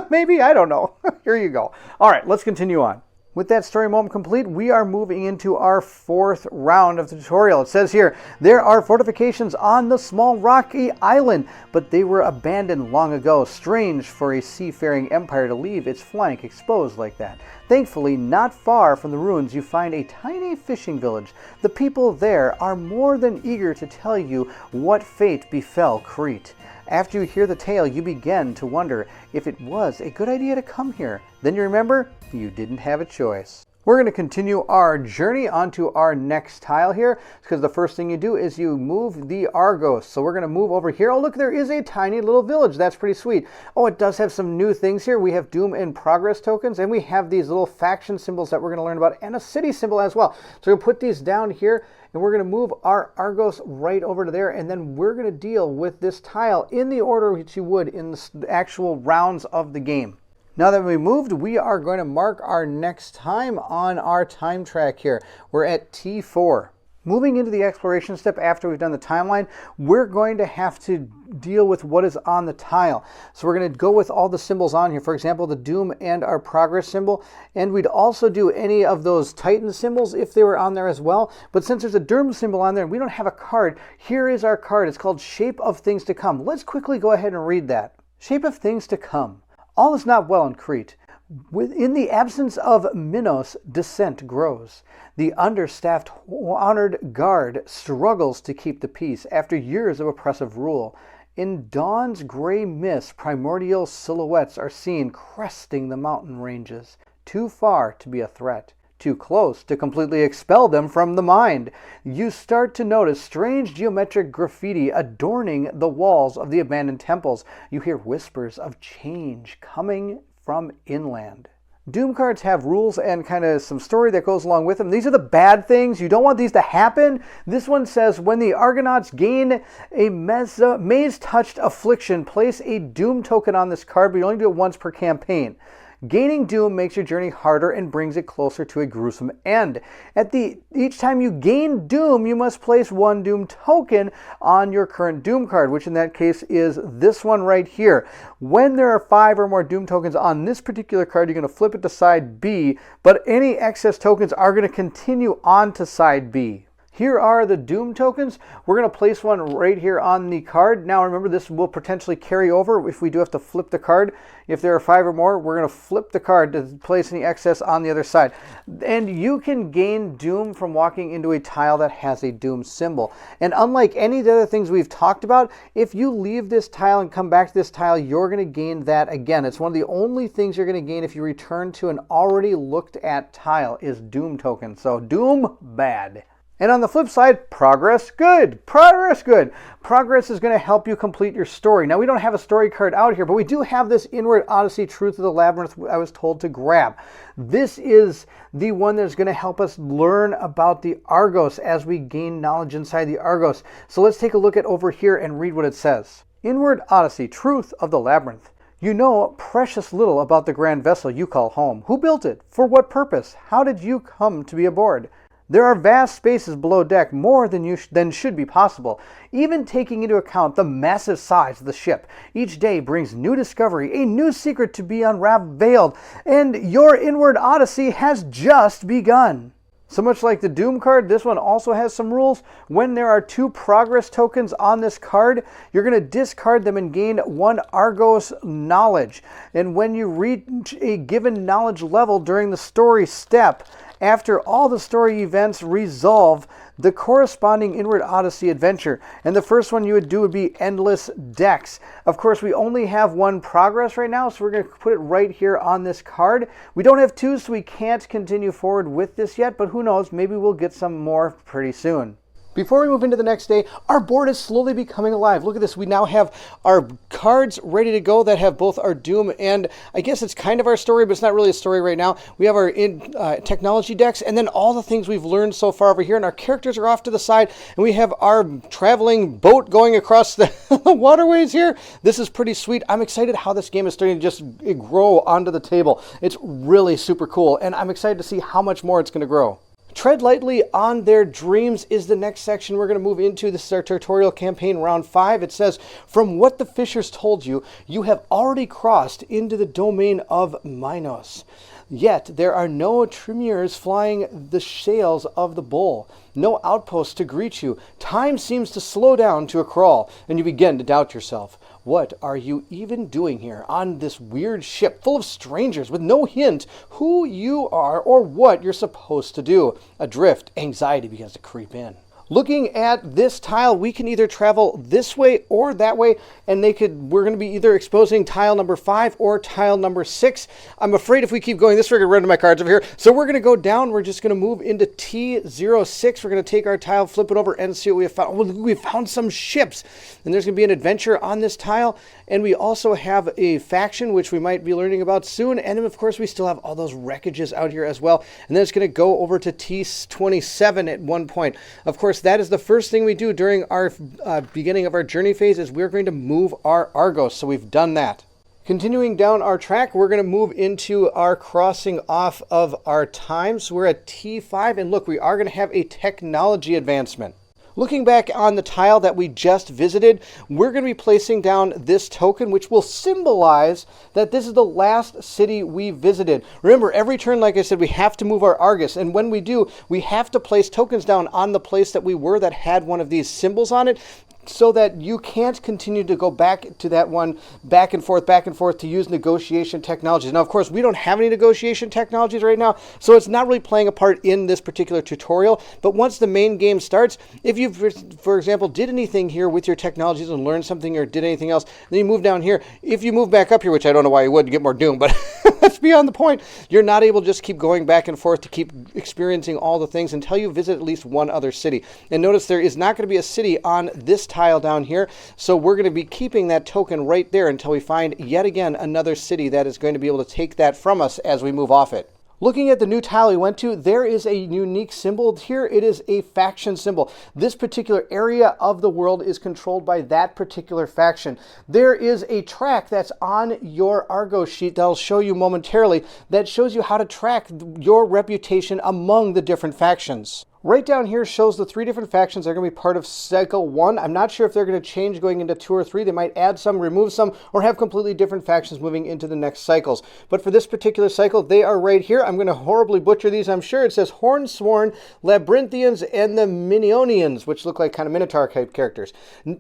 Maybe, I don't know. Here you go. All right, let's continue on. With that story moment complete, we are moving into our 4th round of the tutorial. It says here, there are fortifications on the small rocky island, but they were abandoned long ago. Strange for a seafaring empire to leave its flank exposed like that. Thankfully, not far from the ruins, you find a tiny fishing village. The people there are more than eager to tell you what fate befell Crete. After you hear the tale, you begin to wonder if it was a good idea to come here. Then you remember, you didn't have a choice. We're going to continue our journey onto our next tile here, because the first thing you do is you move the Argos. So we're going to move over here. Oh, look, there is a tiny little village. That's pretty sweet. Oh, it does have some new things here. We have Doom and Progress tokens, and we have these little faction symbols that we're going to learn about, and a city symbol as well. So we're going to put these down here, and we're going to move our Argos right over to there, and then we're going to deal with this tile in the order which you would in the actual rounds of the game. Now that we moved, we are going to mark our next time on our time track here. We're at T4. Moving into the exploration step after we've done the timeline, we're going to have to deal with what is on the tile. So we're going to go with all the symbols on here. For example, the Doom and our Progress symbol. And we'd also do any of those Titan symbols if they were on there as well. But since there's a Doom symbol on there and we don't have a card, here is our card. It's called Shape of Things to Come. Let's quickly go ahead and read that. Shape of Things to Come. All is not well in Crete. In the absence of Minos, dissent grows. The understaffed, honored guard struggles to keep the peace after years of oppressive rule. In dawn's gray mist, primordial silhouettes are seen cresting the mountain ranges, too far to be a threat, too close to completely expel them from the mind. You start to notice strange geometric graffiti adorning the walls of the abandoned temples. You hear whispers of change coming from inland. Doom cards have rules and kind of some story that goes along with them. These are the bad things. You don't want these to happen. This one says, when the Argonauts gain a maze-touched affliction, place a Doom token on this card, but you only do it once per campaign. Gaining Doom makes your journey harder and brings it closer to a gruesome end. Each time you gain Doom, you must place one Doom token on your current Doom card, which in that case is this one right here. When there are 5 or more Doom tokens on this particular card, you're going to flip it to side B, but any excess tokens are going to continue on to side B. Here are the Doom tokens. We're going to place one right here on the card. Now remember, this will potentially carry over if we do have to flip the card. If there are 5 or more, we're going to flip the card to place any excess on the other side. And you can gain Doom from walking into a tile that has a Doom symbol. And unlike any of the other things we've talked about, if you leave this tile and come back to this tile, you're going to gain that again. It's one of the only things you're going to gain if you return to an already looked at tile is Doom token. So Doom, bad. And on the flip side, progress, good. Progress, good. Progress is going to help you complete your story. Now, we don't have a story card out here, but we do have this Inward Odyssey, Truth of the Labyrinth I was told to grab. This is the one that's going to help us learn about the Argos as we gain knowledge inside the Argos. So let's take a look at over here and read what it says. Inward Odyssey, Truth of the Labyrinth. You know precious little about the grand vessel you call home. Who built it? For what purpose? How did you come to be aboard? There are vast spaces below deck, more than should be possible, even taking into account the massive size of the ship. Each day brings new discovery, a new secret to be unveiled, and your Inward Odyssey has just begun. So much like the Doom card, this one also has some rules. When there are 2 progress tokens on this card, you're going to discard them and gain 1 Argos knowledge. And when you reach a given knowledge level during the story step, after all the story events resolve the corresponding Inward Odyssey adventure. And the first one you would do would be Endless Decks. Of course, we only have 1 progress right now, so we're going to put it right here on this card. We don't have 2, so we can't continue forward with this yet, but who knows, maybe we'll get some more pretty soon. Before we move into the next day, our board is slowly becoming alive. Look at this. We now have our cards ready to go that have both our Doom and I guess it's kind of our story, but it's not really a story right now. We have our technology decks and then all the things we've learned so far over here, and our characters are off to the side, and we have our traveling boat going across the waterways here. This is pretty sweet. I'm excited how this game is starting to just grow onto the table. It's really super cool, and I'm excited to see how much more it's going to grow. Tread lightly on their dreams is the next section we're going to move into. This is our tutorial campaign, round 5. It says, from what the fishers told you, you have already crossed into the domain of Minos. Yet there are no tremors flying the sails of the bull, no outposts to greet you. Time seems to slow down to a crawl, and you begin to doubt yourself. What are you even doing here on this weird ship full of strangers with no hint who you are or what you're supposed to do? Adrift, anxiety begins to creep in. Looking at this tile, we can either travel this way or that way, and we're going to be either exposing tile number 5 or tile number 6. I'm afraid if we keep going this way, we're going to run into my cards over here. So we're going to go down. We're just going to move into T06. We're going to take our tile, flip it over, and see what we have found. Well, we found some ships, and there's going to be an adventure on this tile. And we also have a faction, which we might be learning about soon. And then, of course, we still have all those wreckages out here as well. And then it's going to go over to T27 at one point. Of course, that is the first thing we do during our beginning of our journey phase is we're going to move our Argos. So we've done that. Continuing down our track, we're going to move into our crossing off of our time. So we're at T5. And look, we are going to have a technology advancement. Looking back on the tile that we just visited, we're going to be placing down this token, which will symbolize that this is the last city we visited. Remember, every turn, like I said, we have to move our Argus. And when we do, we have to place tokens down on the place that we were that had one of these symbols on it so that you can't continue to go back to that one back and forth to use negotiation technologies. Now, of course, we don't have any negotiation technologies right now, so it's not really playing a part in this particular tutorial. But once the main game starts, if you, for example, did anything here with your technologies and learned something or did anything else, then you move down here. If you move back up here, which I don't know why you would, get more doom, but that's beyond the point. You're not able to just keep going back and forth to keep experiencing all the things until you visit at least one other city. And notice there is not going to be a city on this tile down here, so we're going to be keeping that token right there until we find yet again another city that is going to be able to take that from us as we move off it. Looking at the new tile we went to, there is a unique symbol here. It is a faction symbol. This particular area of the world is controlled by that particular faction. There is a track that's on your Argo sheet that I'll show you momentarily that shows you how to track your reputation among the different factions. Right down here shows the 3 different factions that are going to be part of Cycle 1. I'm not sure if they're going to change going into 2 or 3. They might add some, remove some, or have completely different factions moving into the next cycles. But for this particular cycle, they are right here. I'm going to horribly butcher these, I'm sure. It says Hornsworn, Labyrinthians, and the Minionians, which look like kind of Minotaur-type characters.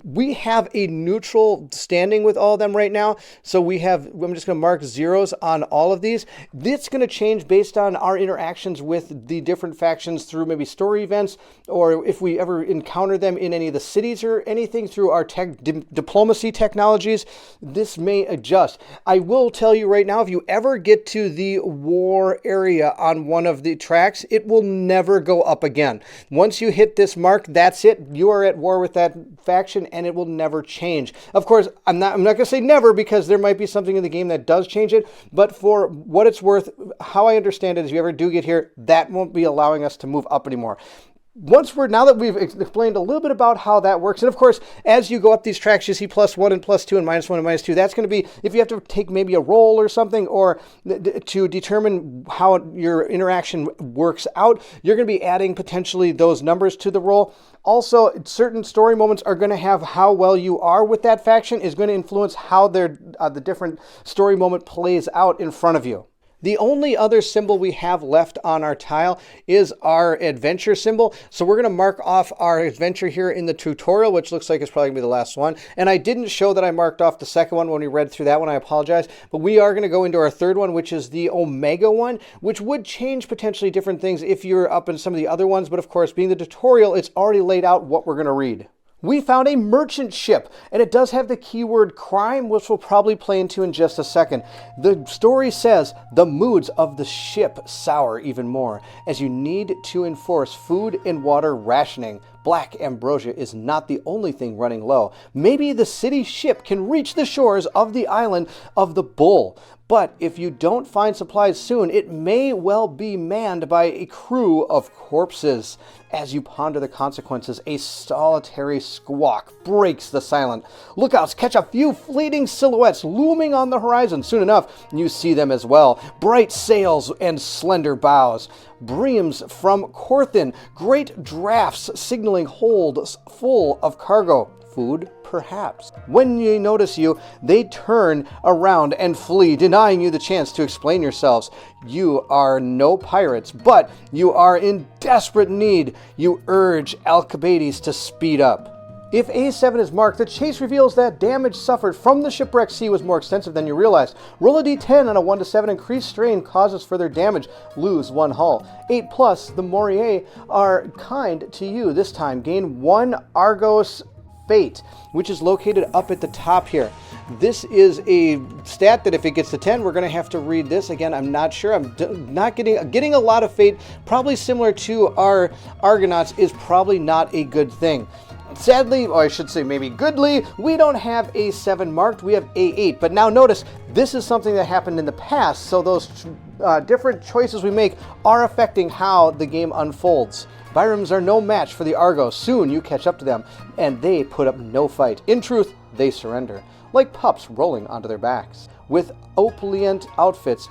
We have a neutral standing with all of them right now. So I'm just going to mark zeros on all of these. It's going to change based on our interactions with the different factions through maybe story events, or if we ever encounter them in any of the cities or anything through our diplomacy technologies. This may adjust. I will tell you right now, if you ever get to the war area on one of the tracks, it will never go up again. Once you hit this mark, that's it. You are at war with that faction and it will never change. Of course, I'm not going to say never, because there might be something in the game that does change it, but for what it's worth, how I understand it is, if you ever do get here, that won't be allowing us to move up anymore. Now that we've explained a little bit about how that works, and of course, as you go up these tracks, you see +1 and +2 and -1 and -2. That's going to be if you have to take maybe a roll or something, or to determine how your interaction works out, you're going to be adding potentially those numbers to the roll. Also, certain story moments are going to have how well you are with that faction is going to influence how the different story moment plays out in front of you. The only other symbol we have left on our tile is our adventure symbol. So we're going to mark off our adventure here in the tutorial, which looks like it's probably going to be the last one. And I didn't show that I marked off the second one when we read through that one. I apologize. But we are going to go into our third one, which is the Omega one, which would change potentially different things if you're up in some of the other ones. But of course, being the tutorial, it's already laid out what we're going to read. We found a merchant ship, and it does have the keyword crime, which we'll probably play into in just a second. The story says, the moods of the ship sour even more, as you need to enforce food and water rationing. Black ambrosia is not the only thing running low. Maybe the city ship can reach the shores of the island of the Bull. But if you don't find supplies soon, it may well be manned by a crew of corpses. As you ponder the consequences, a solitary squawk breaks the silence. Lookouts catch a few fleeting silhouettes looming on the horizon. Soon enough, you see them as well. Bright sails and slender bows. Breams from Corthin, great drafts signaling holds full of cargo. Food, perhaps. When they notice you, they turn around and flee, denying you the chance to explain yourselves. You are no pirates, but you are in desperate need. You urge Alcibiades to speed up. If A7 is marked, the chase reveals that damage suffered from the shipwreck sea was more extensive than you realized. Roll a d10 on a 1 to 7. Increased strain causes further damage. Lose 1 hull. 8+, the Morier are kind to you. This time, gain 1 Argos Fate, which is located up at the top here. This is a stat that if it gets to 10, we're going to have to read this. Again, I'm not sure. I'm not getting a lot of fate, probably similar to our Argonauts, is probably not a good thing. Sadly, or I should say maybe goodly, we don't have A7 marked, we have A8. But now notice, this is something that happened in the past, so those different choices we make are affecting how the game unfolds. Byroms are no match for the Argos. Soon you catch up to them, and they put up no fight. In truth, they surrender, like pups rolling onto their backs. With opulent outfits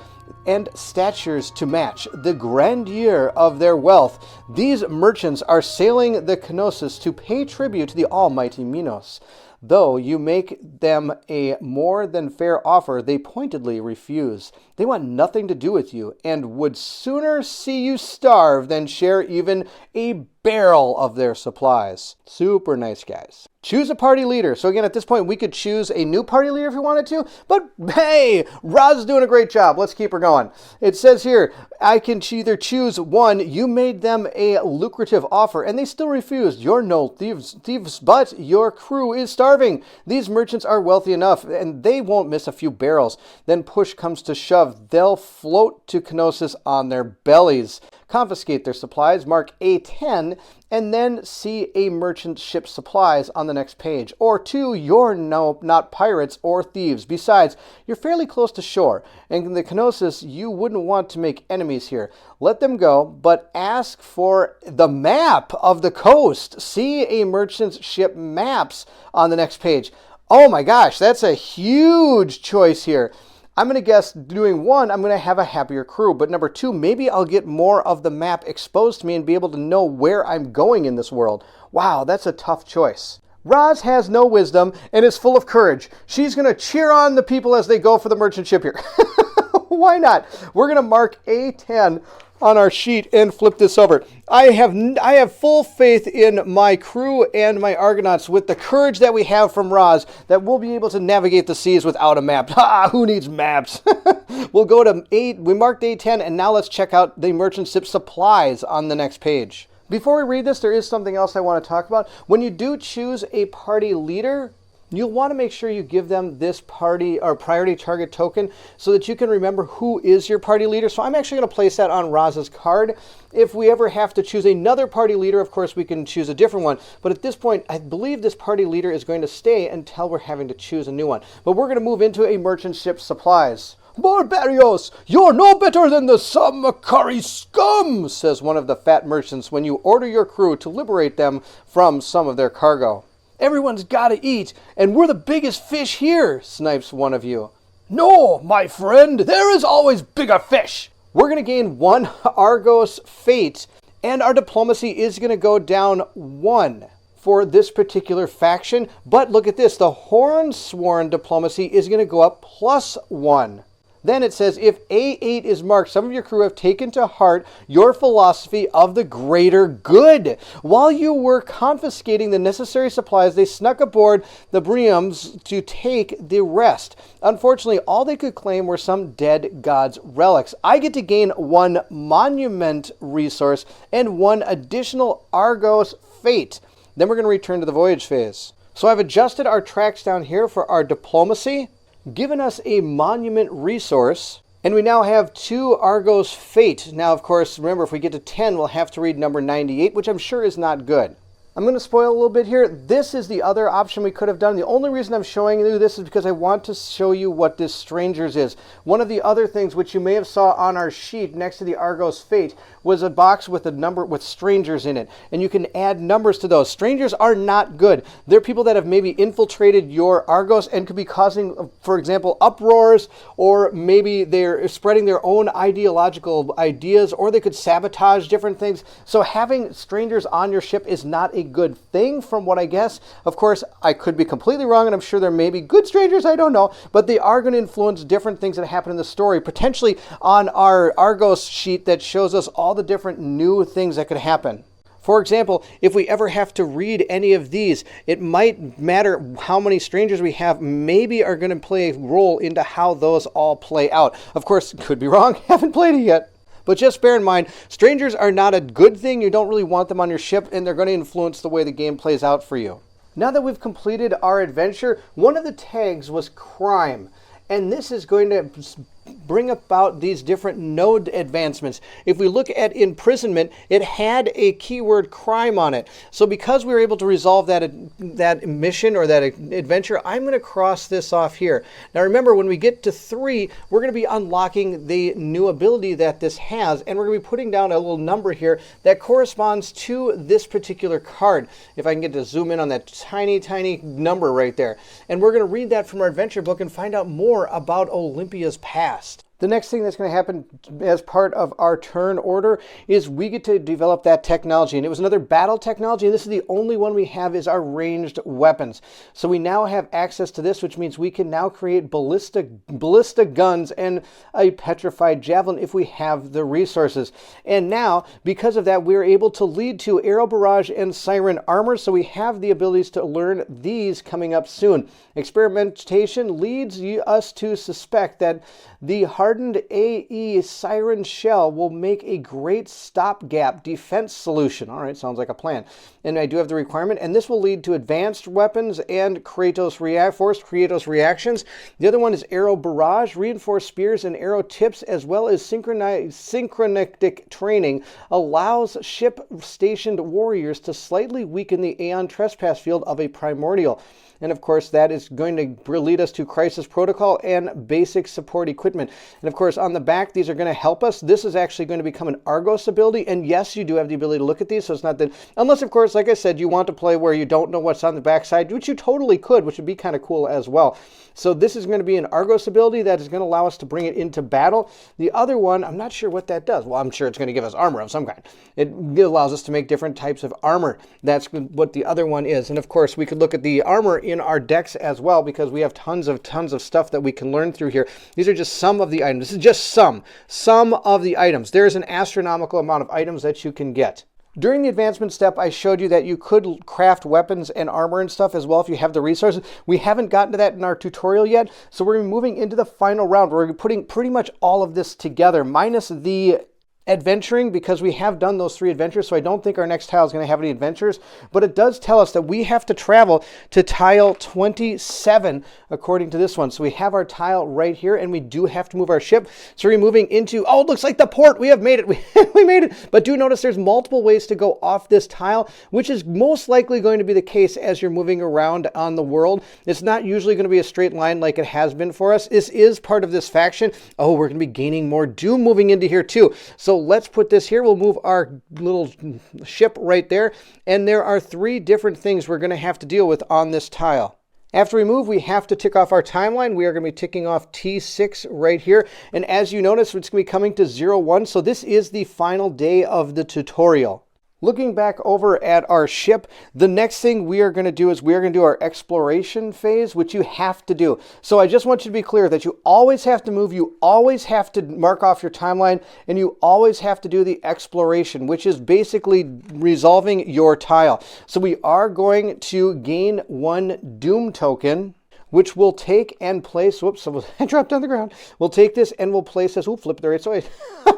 and statures to match the grandeur of their wealth, these merchants are sailing the Knossos to pay tribute to the almighty Minos. Though you make them a more than fair offer, they pointedly refuse. They want nothing to do with you, and would sooner see you starve than share even a barrel of their supplies. Super nice guys. Choose a party leader. So again, at this point, we could choose a new party leader if we wanted to, but hey, Roz is doing a great job. Let's keep her going. It says here, I can either choose one, you made them a lucrative offer and they still refused. You're no thieves, but your crew is starving. These merchants are wealthy enough and they won't miss a few barrels. Then push comes to shove, they'll float to Knossos on their bellies. Confiscate their supplies, mark A10, and then see a merchant ship supplies on the next page. Or 2, you're not pirates or thieves. Besides, you're fairly close to shore, and in the Knossos, you wouldn't want to make enemies here. Let them go, but ask for the map of the coast. See a merchant's ship maps on the next page. Oh my gosh, that's a huge choice here. I'm going to guess doing 1, I'm going to have a happier crew. But number 2, maybe I'll get more of the map exposed to me and be able to know where I'm going in this world. Wow, that's a tough choice. Roz has no wisdom and is full of courage. She's going to cheer on the people as they go for the merchant ship here. Why not? We're going to mark A10 on our sheet and flip this over. I have full faith in my crew and my Argonauts with the courage that we have from Roz that we'll be able to navigate the seas without a map. Who needs maps? We'll go to 8. We marked A10 and now let's check out the merchant ship supplies on the next page. Before we read this, there is something else I want to talk about. When you do choose a party leader, you'll want to make sure you give them this party or priority target token so that you can remember who is your party leader. So I'm actually going to place that on Roz's card. If we ever have to choose another party leader, of course, we can choose a different one. But at this point, I believe this party leader is going to stay until we're having to choose a new one. But we're going to move into a merchant ship supplies. Barbarios, you're no better than the Samakari scum, says one of the fat merchants when you order your crew to liberate them from some of their cargo. Everyone's got to eat, and we're the biggest fish here, snipes one of you. No, my friend, there is always bigger fish. We're going to gain 1 Argos fate, and our diplomacy is going to go down 1 for this particular faction. But look at this, the Hornsworn diplomacy is going to go up +1. Then it says, if A8 is marked, some of your crew have taken to heart your philosophy of the greater good. While you were confiscating the necessary supplies, they snuck aboard the Briums to take the rest. Unfortunately, all they could claim were some dead god's relics. I get to gain 1 monument resource and 1 additional Argos fate. Then we're going to return to the voyage phase. So I've adjusted our tracks down here for our diplomacy, given us a monument resource, and we now have 2 Argos fate. Now, of course, remember, if we get to 10, we'll have to read number 98, which I'm sure is not good. I'm going to spoil a little bit here. This is the other option we could have done. The only reason I'm showing you this is because I want to show you what this Strangers is. One of the other things which you may have saw on our sheet next to the Argos Fate was a box with a number with strangers in it. And you can add numbers to those. Strangers are not good. They're people that have maybe infiltrated your Argos and could be causing, for example, uproars, or maybe they're spreading their own ideological ideas, or they could sabotage different things. So having strangers on your ship is not a good thing from what I guess. Of course, I could be completely wrong, and I'm sure there may be good strangers, I don't know, but they are going to influence different things that happen in the story, potentially on our Argos sheet that shows us all the different new things that could happen. For example, if we ever have to read any of these, it might matter how many strangers we have, maybe are going to play a role into how those all play out. Of course, could be wrong, haven't played it yet. But just bear in mind, strangers are not a good thing. You don't really want them on your ship, and they're going to influence the way the game plays out for you. Now that we've completed our adventure, one of the tags was crime. And this is going to bring about these different node advancements. If we look at imprisonment, it had a keyword crime on it. So because we were able to resolve that mission or that adventure, I'm going to cross this off here. Now remember, when we get to 3, we're going to be unlocking the new ability that this has, and we're going to be putting down a little number here that corresponds to this particular card. If I can get to zoom in on that tiny, tiny number right there. And we're going to read that from our adventure book and find out more about Olympia's past. The next thing that's going to happen as part of our turn order is we get to develop that technology. And it was another battle technology, and this is the only one we have is our ranged weapons. So we now have access to this, which means we can now create ballistic guns and a petrified javelin if we have the resources. And now, because of that, we're able to lead to arrow barrage and siren armor. So we have the abilities to learn these coming up soon. Experimentation leads us to suspect that the hardened AE Siren Shell will make a great stopgap defense solution. All right, sounds like a plan. And I do have the requirement, and this will lead to advanced weapons and forced Kratos reactions. The other one is Arrow Barrage, reinforced spears and arrow tips, as well as synchronictic training, allows ship-stationed warriors to slightly weaken the Aeon Trespass field of a primordial. And of course, that is going to lead us to Crisis Protocol and basic support equipment. And of course, on the back, these are going to help us. This is actually going to become an Argos ability. And yes, you do have the ability to look at these. So it's not that, unless, of course, like I said, you want to play where you don't know what's on the backside, which you totally could, which would be kind of cool as well. So this is going to be an Argos ability that is going to allow us to bring it into battle. The other one, I'm not sure what that does. Well, I'm sure it's going to give us armor of some kind. It allows us to make different types of armor. That's what the other one is. And of course, we could look at the armor in our decks as well, because we have tons of stuff that we can learn through here. These are just some of the items. This is just some of the items. There is an astronomical amount of items that you can get. During the advancement step, I showed you that you could craft weapons and armor and stuff as well if you have the resources. We haven't gotten to that in our tutorial yet, so we're moving into the final round. We're putting pretty much all of this together, minus the adventuring, because we have done those 3 adventures, so I don't think our next tile is going to have any adventures, but it does tell us that we have to travel to tile 27 according to this one. So we have our tile right here, and we do have to move our ship. So we're moving into, oh, it looks like the port. We have made it. We made it. But do notice there's multiple ways to go off this tile, which is most likely going to be the case as you're moving around on the world. It's not usually going to be a straight line like it has been for us. This is part of this faction. Oh, we're going to be gaining more Doom moving into here too. So let's put this here. We'll move our little ship right there. And there are 3 different things we're going to have to deal with on this tile. After we move, we have to tick off our timeline. We are going to be ticking off T6 right here. And as you notice, it's going to be coming to 01. So this is the final day of the tutorial. Looking back over at our ship, the next thing we are going to do is we are going to do our exploration phase, which you have to do. So I just want you to be clear that you always have to move, you always have to mark off your timeline, and you always have to do the exploration, which is basically resolving your tile. So we are going to gain 1 Doom token, which we'll take and place, whoops, I dropped on the ground. We'll take this and we'll place this, flip the right side.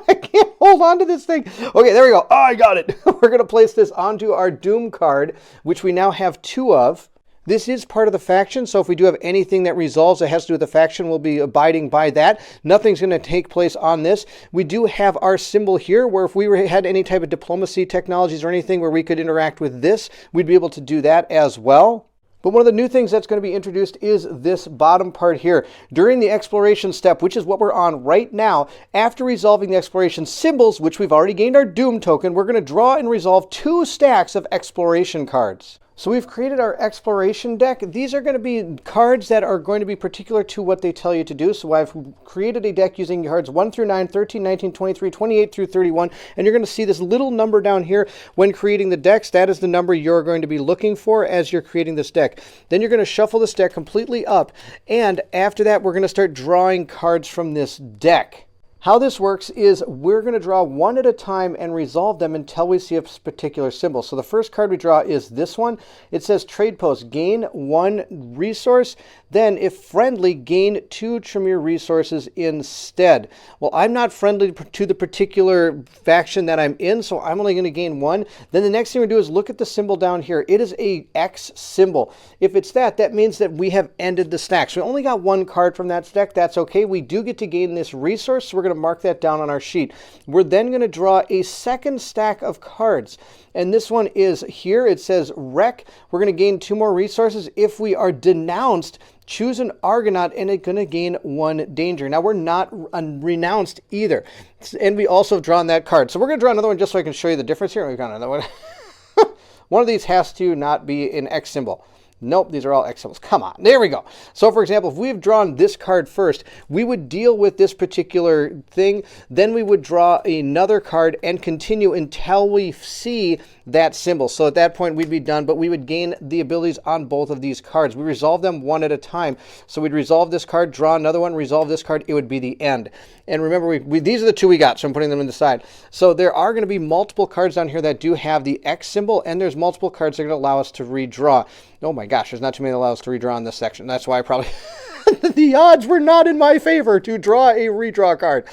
I can't hold on to this thing. Okay, there we go. Oh, I got it. We're gonna place this onto our Doom card, which we now have 2 of. This is part of the faction, so if we do have anything that resolves that has to do with the faction, we'll be abiding by that. Nothing's going to take place on this. We do have our symbol here, where if we had any type of diplomacy technologies or anything where we could interact with this, we'd be able to do that as well. But one of the new things that's going to be introduced is this bottom part here. During the exploration step, which is what we're on right now, after resolving the exploration symbols, which we've already gained our Doom token, we're going to draw and resolve 2 stacks of exploration cards. So we've created our exploration deck. These are going to be cards that are going to be particular to what they tell you to do. So I've created a deck using cards 1 through 9, 13, 19, 23, 28 through 31. And you're going to see this little number down here when creating the decks. That is the number you're going to be looking for as you're creating this deck. Then you're going to shuffle this deck completely up. And after that, we're going to start drawing cards from this deck. How this works is we're going to draw 1 at a time and resolve them until we see a particular symbol. So the first card we draw is this one. It says Trade Post, gain 1 resource. Then, if friendly, gain 2 Tremere resources instead. Well, I'm not friendly to the particular faction that I'm in, so I'm only going to gain 1. Then the next thing we do is look at the symbol down here. It is a X symbol. If it's that, that means that we have ended the stack. So we only got 1 card from that stack. That's okay. We do get to gain this resource, so we're going to mark that down on our sheet. We're then going to draw a second stack of cards. And this one is here. It says Wreck. We're going to gain 2 more resources. If we are denounced, choose an Argonaut and it's going to gain 1 danger. Now, we're not renounced either. And we also have drawn that card. So we're going to draw another one just so I can show you the difference here. We've got another one. One of these has to not be an X symbol. Nope, these are all X symbols. Come on, there we go. So for example, if we've drawn this card first, we would deal with this particular thing, then we would draw another card and continue until we see that symbol. So at that point we'd be done, but we would gain the abilities on both of these cards. We resolve them one at a time. So we'd resolve this card, draw another one, resolve this card, it would be the end. And remember, these are the two we got, so I'm putting them in the side. So there are going to be multiple cards down here that do have the X symbol, and there's multiple cards that are going to allow us to redraw. Oh my gosh, there's not too many that allow us to redraw in this section. That's why I probably... the odds were not in my favor to draw a redraw card.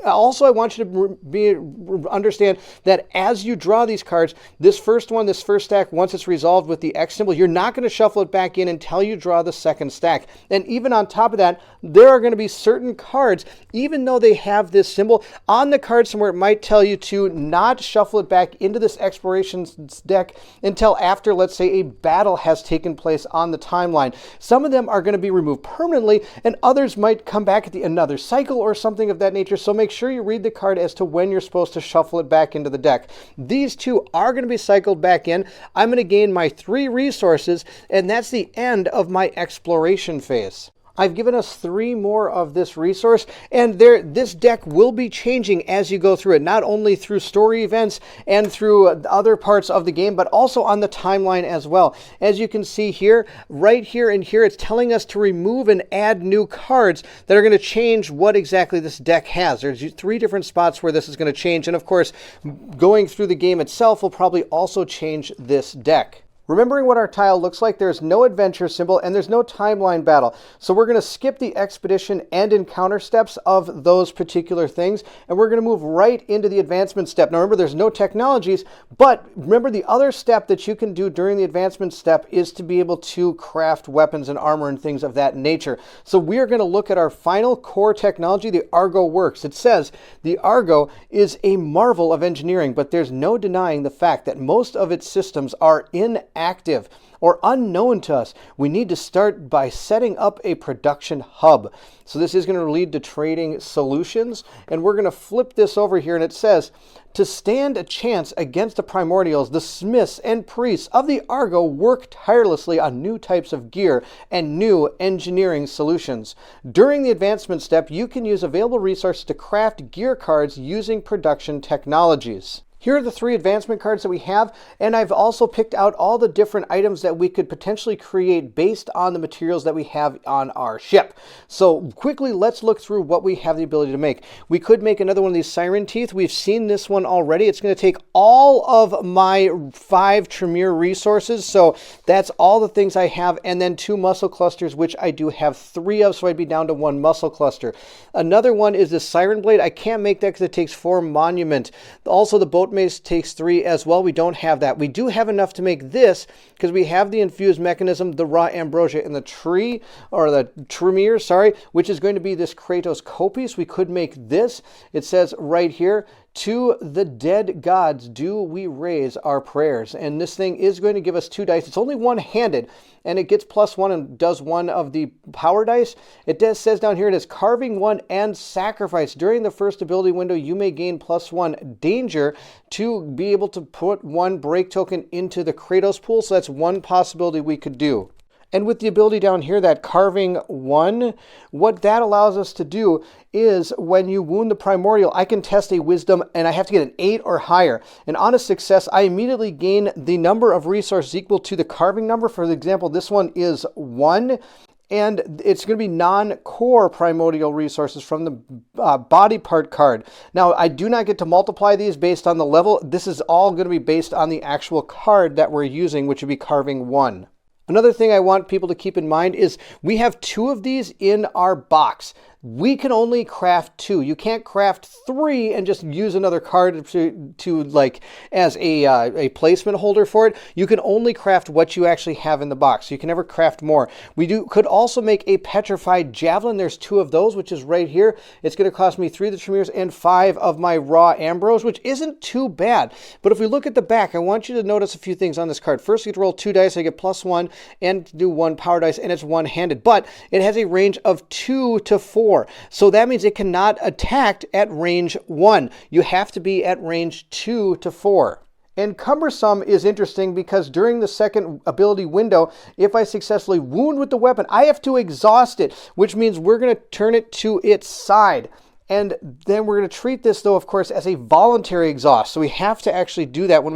Also, I want you to understand that as you draw these cards, this first stack, once it's resolved with the X symbol, you're not going to shuffle it back in until you draw the second stack. And even on top of that, there are going to be certain cards, even though they have this symbol, on the card somewhere it might tell you to not shuffle it back into this exploration deck until after, let's say, a battle has taken place on the timeline. Some of them are going to be removed permanently, and others might come back at another cycle or something of that nature. So make sure you read the card as to when you're supposed to shuffle it back into the deck. These two are going to be cycled back in. I'm going to gain my 3 resources, and that's the end of my exploration phase. I've given us 3 more of this resource, and this deck will be changing as you go through it, not only through story events and through other parts of the game, but also on the timeline as well. As you can see here, right here and here, it's telling us to remove and add new cards that are going to change what exactly this deck has. There's 3 different spots where this is going to change, and of course, going through the game itself will probably also change this deck. Remembering what our tile looks like, there's no adventure symbol and there's no timeline battle. So we're going to skip the expedition and encounter steps of those particular things, and we're going to move right into the advancement step. Now remember, there's no technologies, but remember the other step that you can do during the advancement step is to be able to craft weapons and armor and things of that nature. So we are going to look at our final core technology, the Argo Works. It says the Argo is a marvel of engineering, but there's no denying the fact that most of its systems are inactive or unknown to us. We need to start by setting up a production hub. So this is going to lead to trading solutions, and we're going to flip this over here, and it says, to stand a chance against the primordials, the smiths and priests of the Argo work tirelessly on new types of gear and new engineering solutions. During the advancement step, you can use available resources to craft gear cards using production technologies. Here are the 3 advancement cards that we have, and I've also picked out all the different items that we could potentially create based on the materials that we have on our ship. So quickly, let's look through what we have the ability to make. We could make another one of these siren teeth. We've seen this one already. It's going to take all of my 5 Tremere resources, so that's all the things I have, and then 2 muscle clusters, which I do have 3 of, so I'd be down to 1 muscle cluster. Another one is the siren blade. I can't make that because it takes 4 monument. Also, the boat mace takes 3 as well. We don't have that. We do have enough to make this because we have the infused mechanism, the raw ambrosia, and the tree, or the Tremere, sorry, which is going to be this Kratos Copies. We could make this. It says right here, to the dead gods do we raise our prayers. And this thing is going to give us 2 dice. It's only one-handed, and it gets +1 and does 1 of the power dice. It says down here, it is carving 1 and sacrifice. During the first ability window, you may gain +1 danger to be able to put 1 break token into the Kratos pool. So that's one possibility we could do. And with the ability down here, that carving 1, what that allows us to do is when you wound the primordial, I can test a wisdom and I have to get an 8 or higher. And on a success, I immediately gain the number of resources equal to the carving number. For example, this one is 1. And it's going to be non-core primordial resources from the body part card. Now, I do not get to multiply these based on the level. This is all going to be based on the actual card that we're using, which would be carving 1. Another thing I want people to keep in mind is we have 2 of these in our box. We can only craft 2. You can't craft 3 and just use another card to like as a placement holder for it. You can only craft what you actually have in the box. You can never craft more. We could also make a petrified javelin. There's 2 of those, which is right here. It's going to cost me 3 of the Tremeres and 5 of my raw ambrose, which isn't too bad. But if we look at the back, I want you to notice a few things on this card. First, you get to roll 2 dice. I get +1 and do 1 power dice, and it's one-handed. But it has a range of 2 to 4. So that means it cannot attack at range 1. You have to be at range 2 to 4. And cumbersome is interesting because during the second ability window, if I successfully wound with the weapon, I have to exhaust it, which means we're going to turn it to its side. And then we're going to treat this, though, of course, as a voluntary exhaust. So we have to actually do that when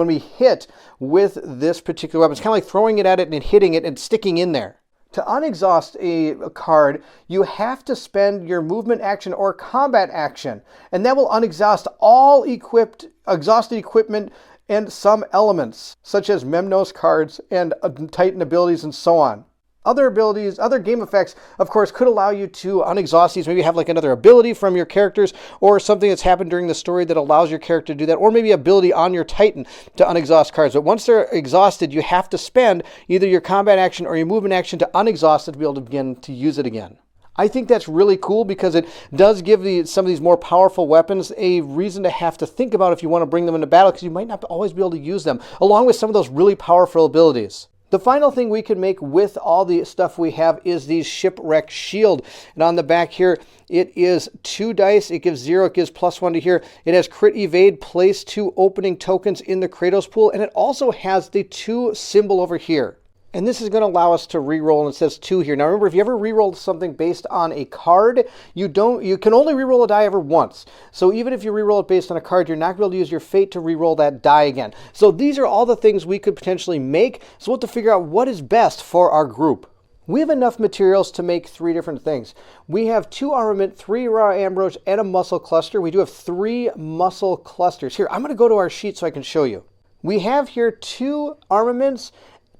we hit with this particular weapon. It's kind of like throwing it at it and hitting it and sticking in there. To unexhaust a card, you have to spend your movement action or combat action, and that will unexhaust all exhausted equipment and some elements, such as Memnos cards and Titan abilities and so on. Other abilities, other game effects, of course, could allow you to unexhaust these. Maybe you have like another ability from your characters or something that's happened during the story that allows your character to do that, or maybe ability on your Titan to unexhaust cards. But once they're exhausted, you have to spend either your combat action or your movement action to unexhaust it to be able to begin to use it again. I think that's really cool because it does give some of these more powerful weapons a reason to have to think about if you want to bring them into battle, because you might not always be able to use them, along with some of those really powerful abilities. The final thing we can make with all the stuff we have is the Shipwreck Shield. And on the back here, it is 2 dice. It gives 0. It gives +1 to here. It has crit evade. Place 2 opening tokens in the Kratos pool. And it also has the 2 symbol over here. And this is going to allow us to reroll, and it says 2 here. Now remember, if you ever reroll something based on a card, you can only reroll a die ever once. So even if you reroll it based on a card, you're not going to be able to use your fate to reroll that die again. So these are all the things we could potentially make. So we'll have to figure out what is best for our group. We have enough materials to make 3 different things. We have 2 armament, 3 raw ambrose, and a muscle cluster. We do have 3 muscle clusters. Here, I'm going to go to our sheet so I can show you. We have here 2 armaments,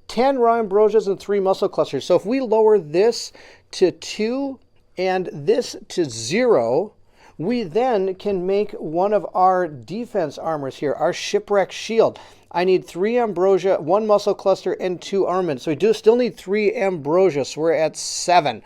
10 raw ambrosias, and 3 muscle clusters. So if we lower this to 2 and this to 0, we then can make one of our defense armors here, our Shipwreck Shield. I need 3 ambrosia, 1 muscle cluster, and 2 armament. So we do still need 3 ambrosia, so we're at 7.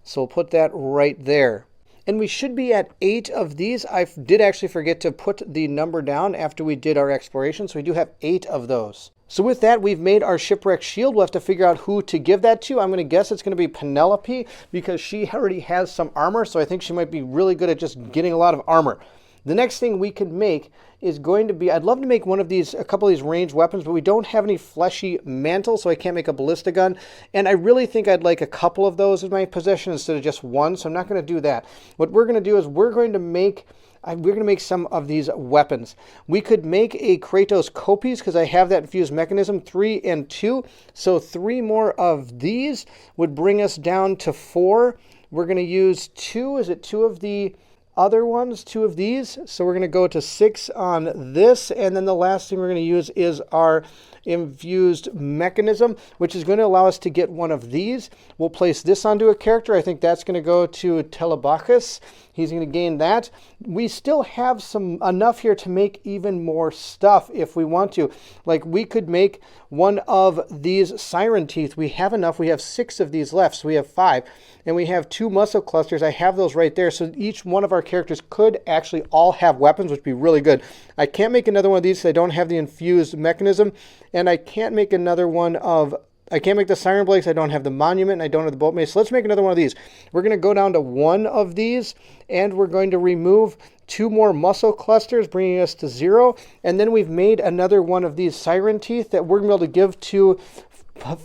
So we'll put that right there. And we should be at 8 of these. I did actually forget to put the number down after we did our exploration, so we do have 8 of those. So with that, we've made our Shipwreck Shield. We'll have to figure out who to give that to. I'm going to guess it's going to be Penelope because she already has some armor, so I think she might be really good at just getting a lot of armor. The next thing we could make is going to be, I'd love to make a couple of these ranged weapons, but we don't have any fleshy mantle, so I can't make a ballista gun. And I really think I'd like a couple of those in my possession instead of just one, so I'm not going to do that. What we're going to do is we're going to make some of these weapons. We could make a Kratos Copies because I have that infused mechanism, 3 and 2. So 3 more of these would bring us down to 4. We're going to use 2. Is it 2 of the other ones? 2 of these. So we're going to go to 6 on this. And then the last thing we're going to use is our infused mechanism, which is going to allow us to get one of these. We'll place this onto a character. I think that's going to go to Telebachus. He's going to gain that. We still have enough here to make even more stuff if we want to. Like we could make one of these siren teeth. We have enough. We have 6 of these left, so we have 5. And we have 2 muscle clusters. I have those right there. So each one of our characters could actually all have weapons, which would be really good. I can't make another one of these because I don't have the infused mechanism. And I can't make another one I can't make the Siren Blades, I don't have the Monument, and I don't have the Bolt Mace. So let's make another one of these. We're going to go down to 1 of these, and we're going to remove 2 more muscle clusters, bringing us to 0. And then we've made another one of these Siren Teeth that we're going to be able to give to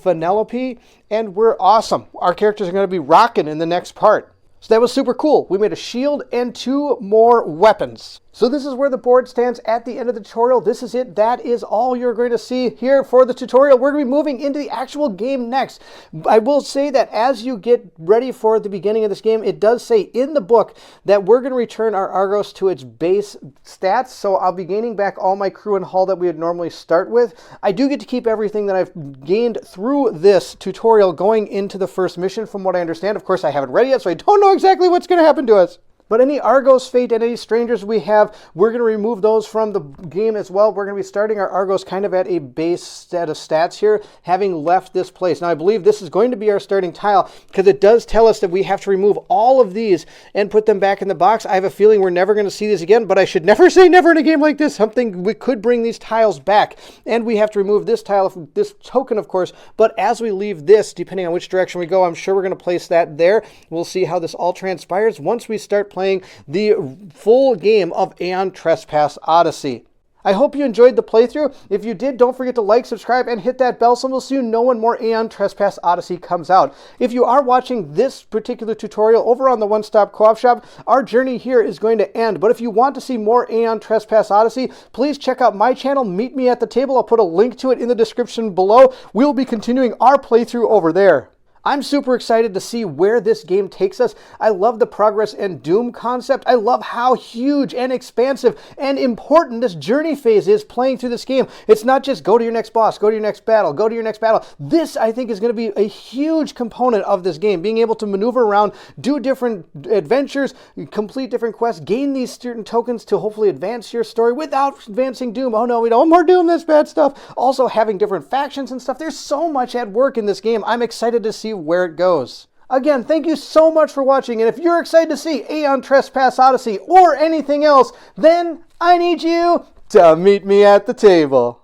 Penelope, and we're awesome. Our characters are going to be rocking in the next part. So that was super cool. We made a shield and 2 more weapons. So this is where the board stands at the end of the tutorial. This is it. That is all you're going to see here for the tutorial. We're going to be moving into the actual game next. I will say that as you get ready for the beginning of this game, it does say in the book that we're going to return our Argos to its base stats. So I'll be gaining back all my crew and hull that we would normally start with. I do get to keep everything that I've gained through this tutorial going into the first mission from what I understand. Of course, I haven't read it yet, so I don't know exactly what's going to happen to us. But any Argos fate and any strangers we have, we're going to remove those from the game as well. We're going to be starting our Argos kind of at a base set of stats here, having left this place. Now, I believe this is going to be our starting tile because it does tell us that we have to remove all of these and put them back in the box. I have a feeling we're never going to see these again, but I should never say never in a game like this. We could bring these tiles back, and we have to remove this tile, this token, of course. But as we leave this, depending on which direction we go, I'm sure we're going to place that there. We'll see how this all transpires once we start playing the full game of Aeon Trespass Odyssey. I hope you enjoyed the playthrough. If you did, don't forget to like, subscribe, and hit that bell symbol so you know when more Aeon Trespass Odyssey comes out. If you are watching this particular tutorial over on the One Stop Co-op Shop, our journey here is going to end. But if you want to see more Aeon Trespass Odyssey, please check out my channel, Meet Me at the Table. I'll put a link to it in the description below. We'll be continuing our playthrough over there. I'm super excited to see where this game takes us. I love the progress and doom concept. I love how huge and expansive and important this journey phase is playing through this game. It's not just go to your next boss, go to your next battle, go to your next battle. This, I think, is going to be a huge component of this game, being able to maneuver around, do different adventures, complete different quests, gain these certain tokens to hopefully advance your story without advancing doom. Oh no, we don't want more doom, that's bad stuff. Also having different factions and stuff. There's so much at work in this game. I'm excited to see where it goes. Again, thank you so much for watching, and if you're excited to see Aeon Trespass Odyssey or anything else, then I need you to meet me at the table.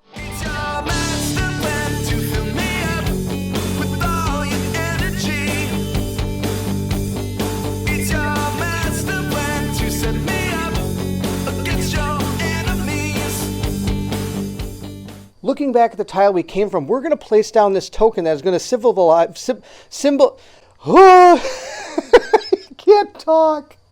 Looking back at the tile we came from, we're going to place down this token that is going to symbol. I can't talk.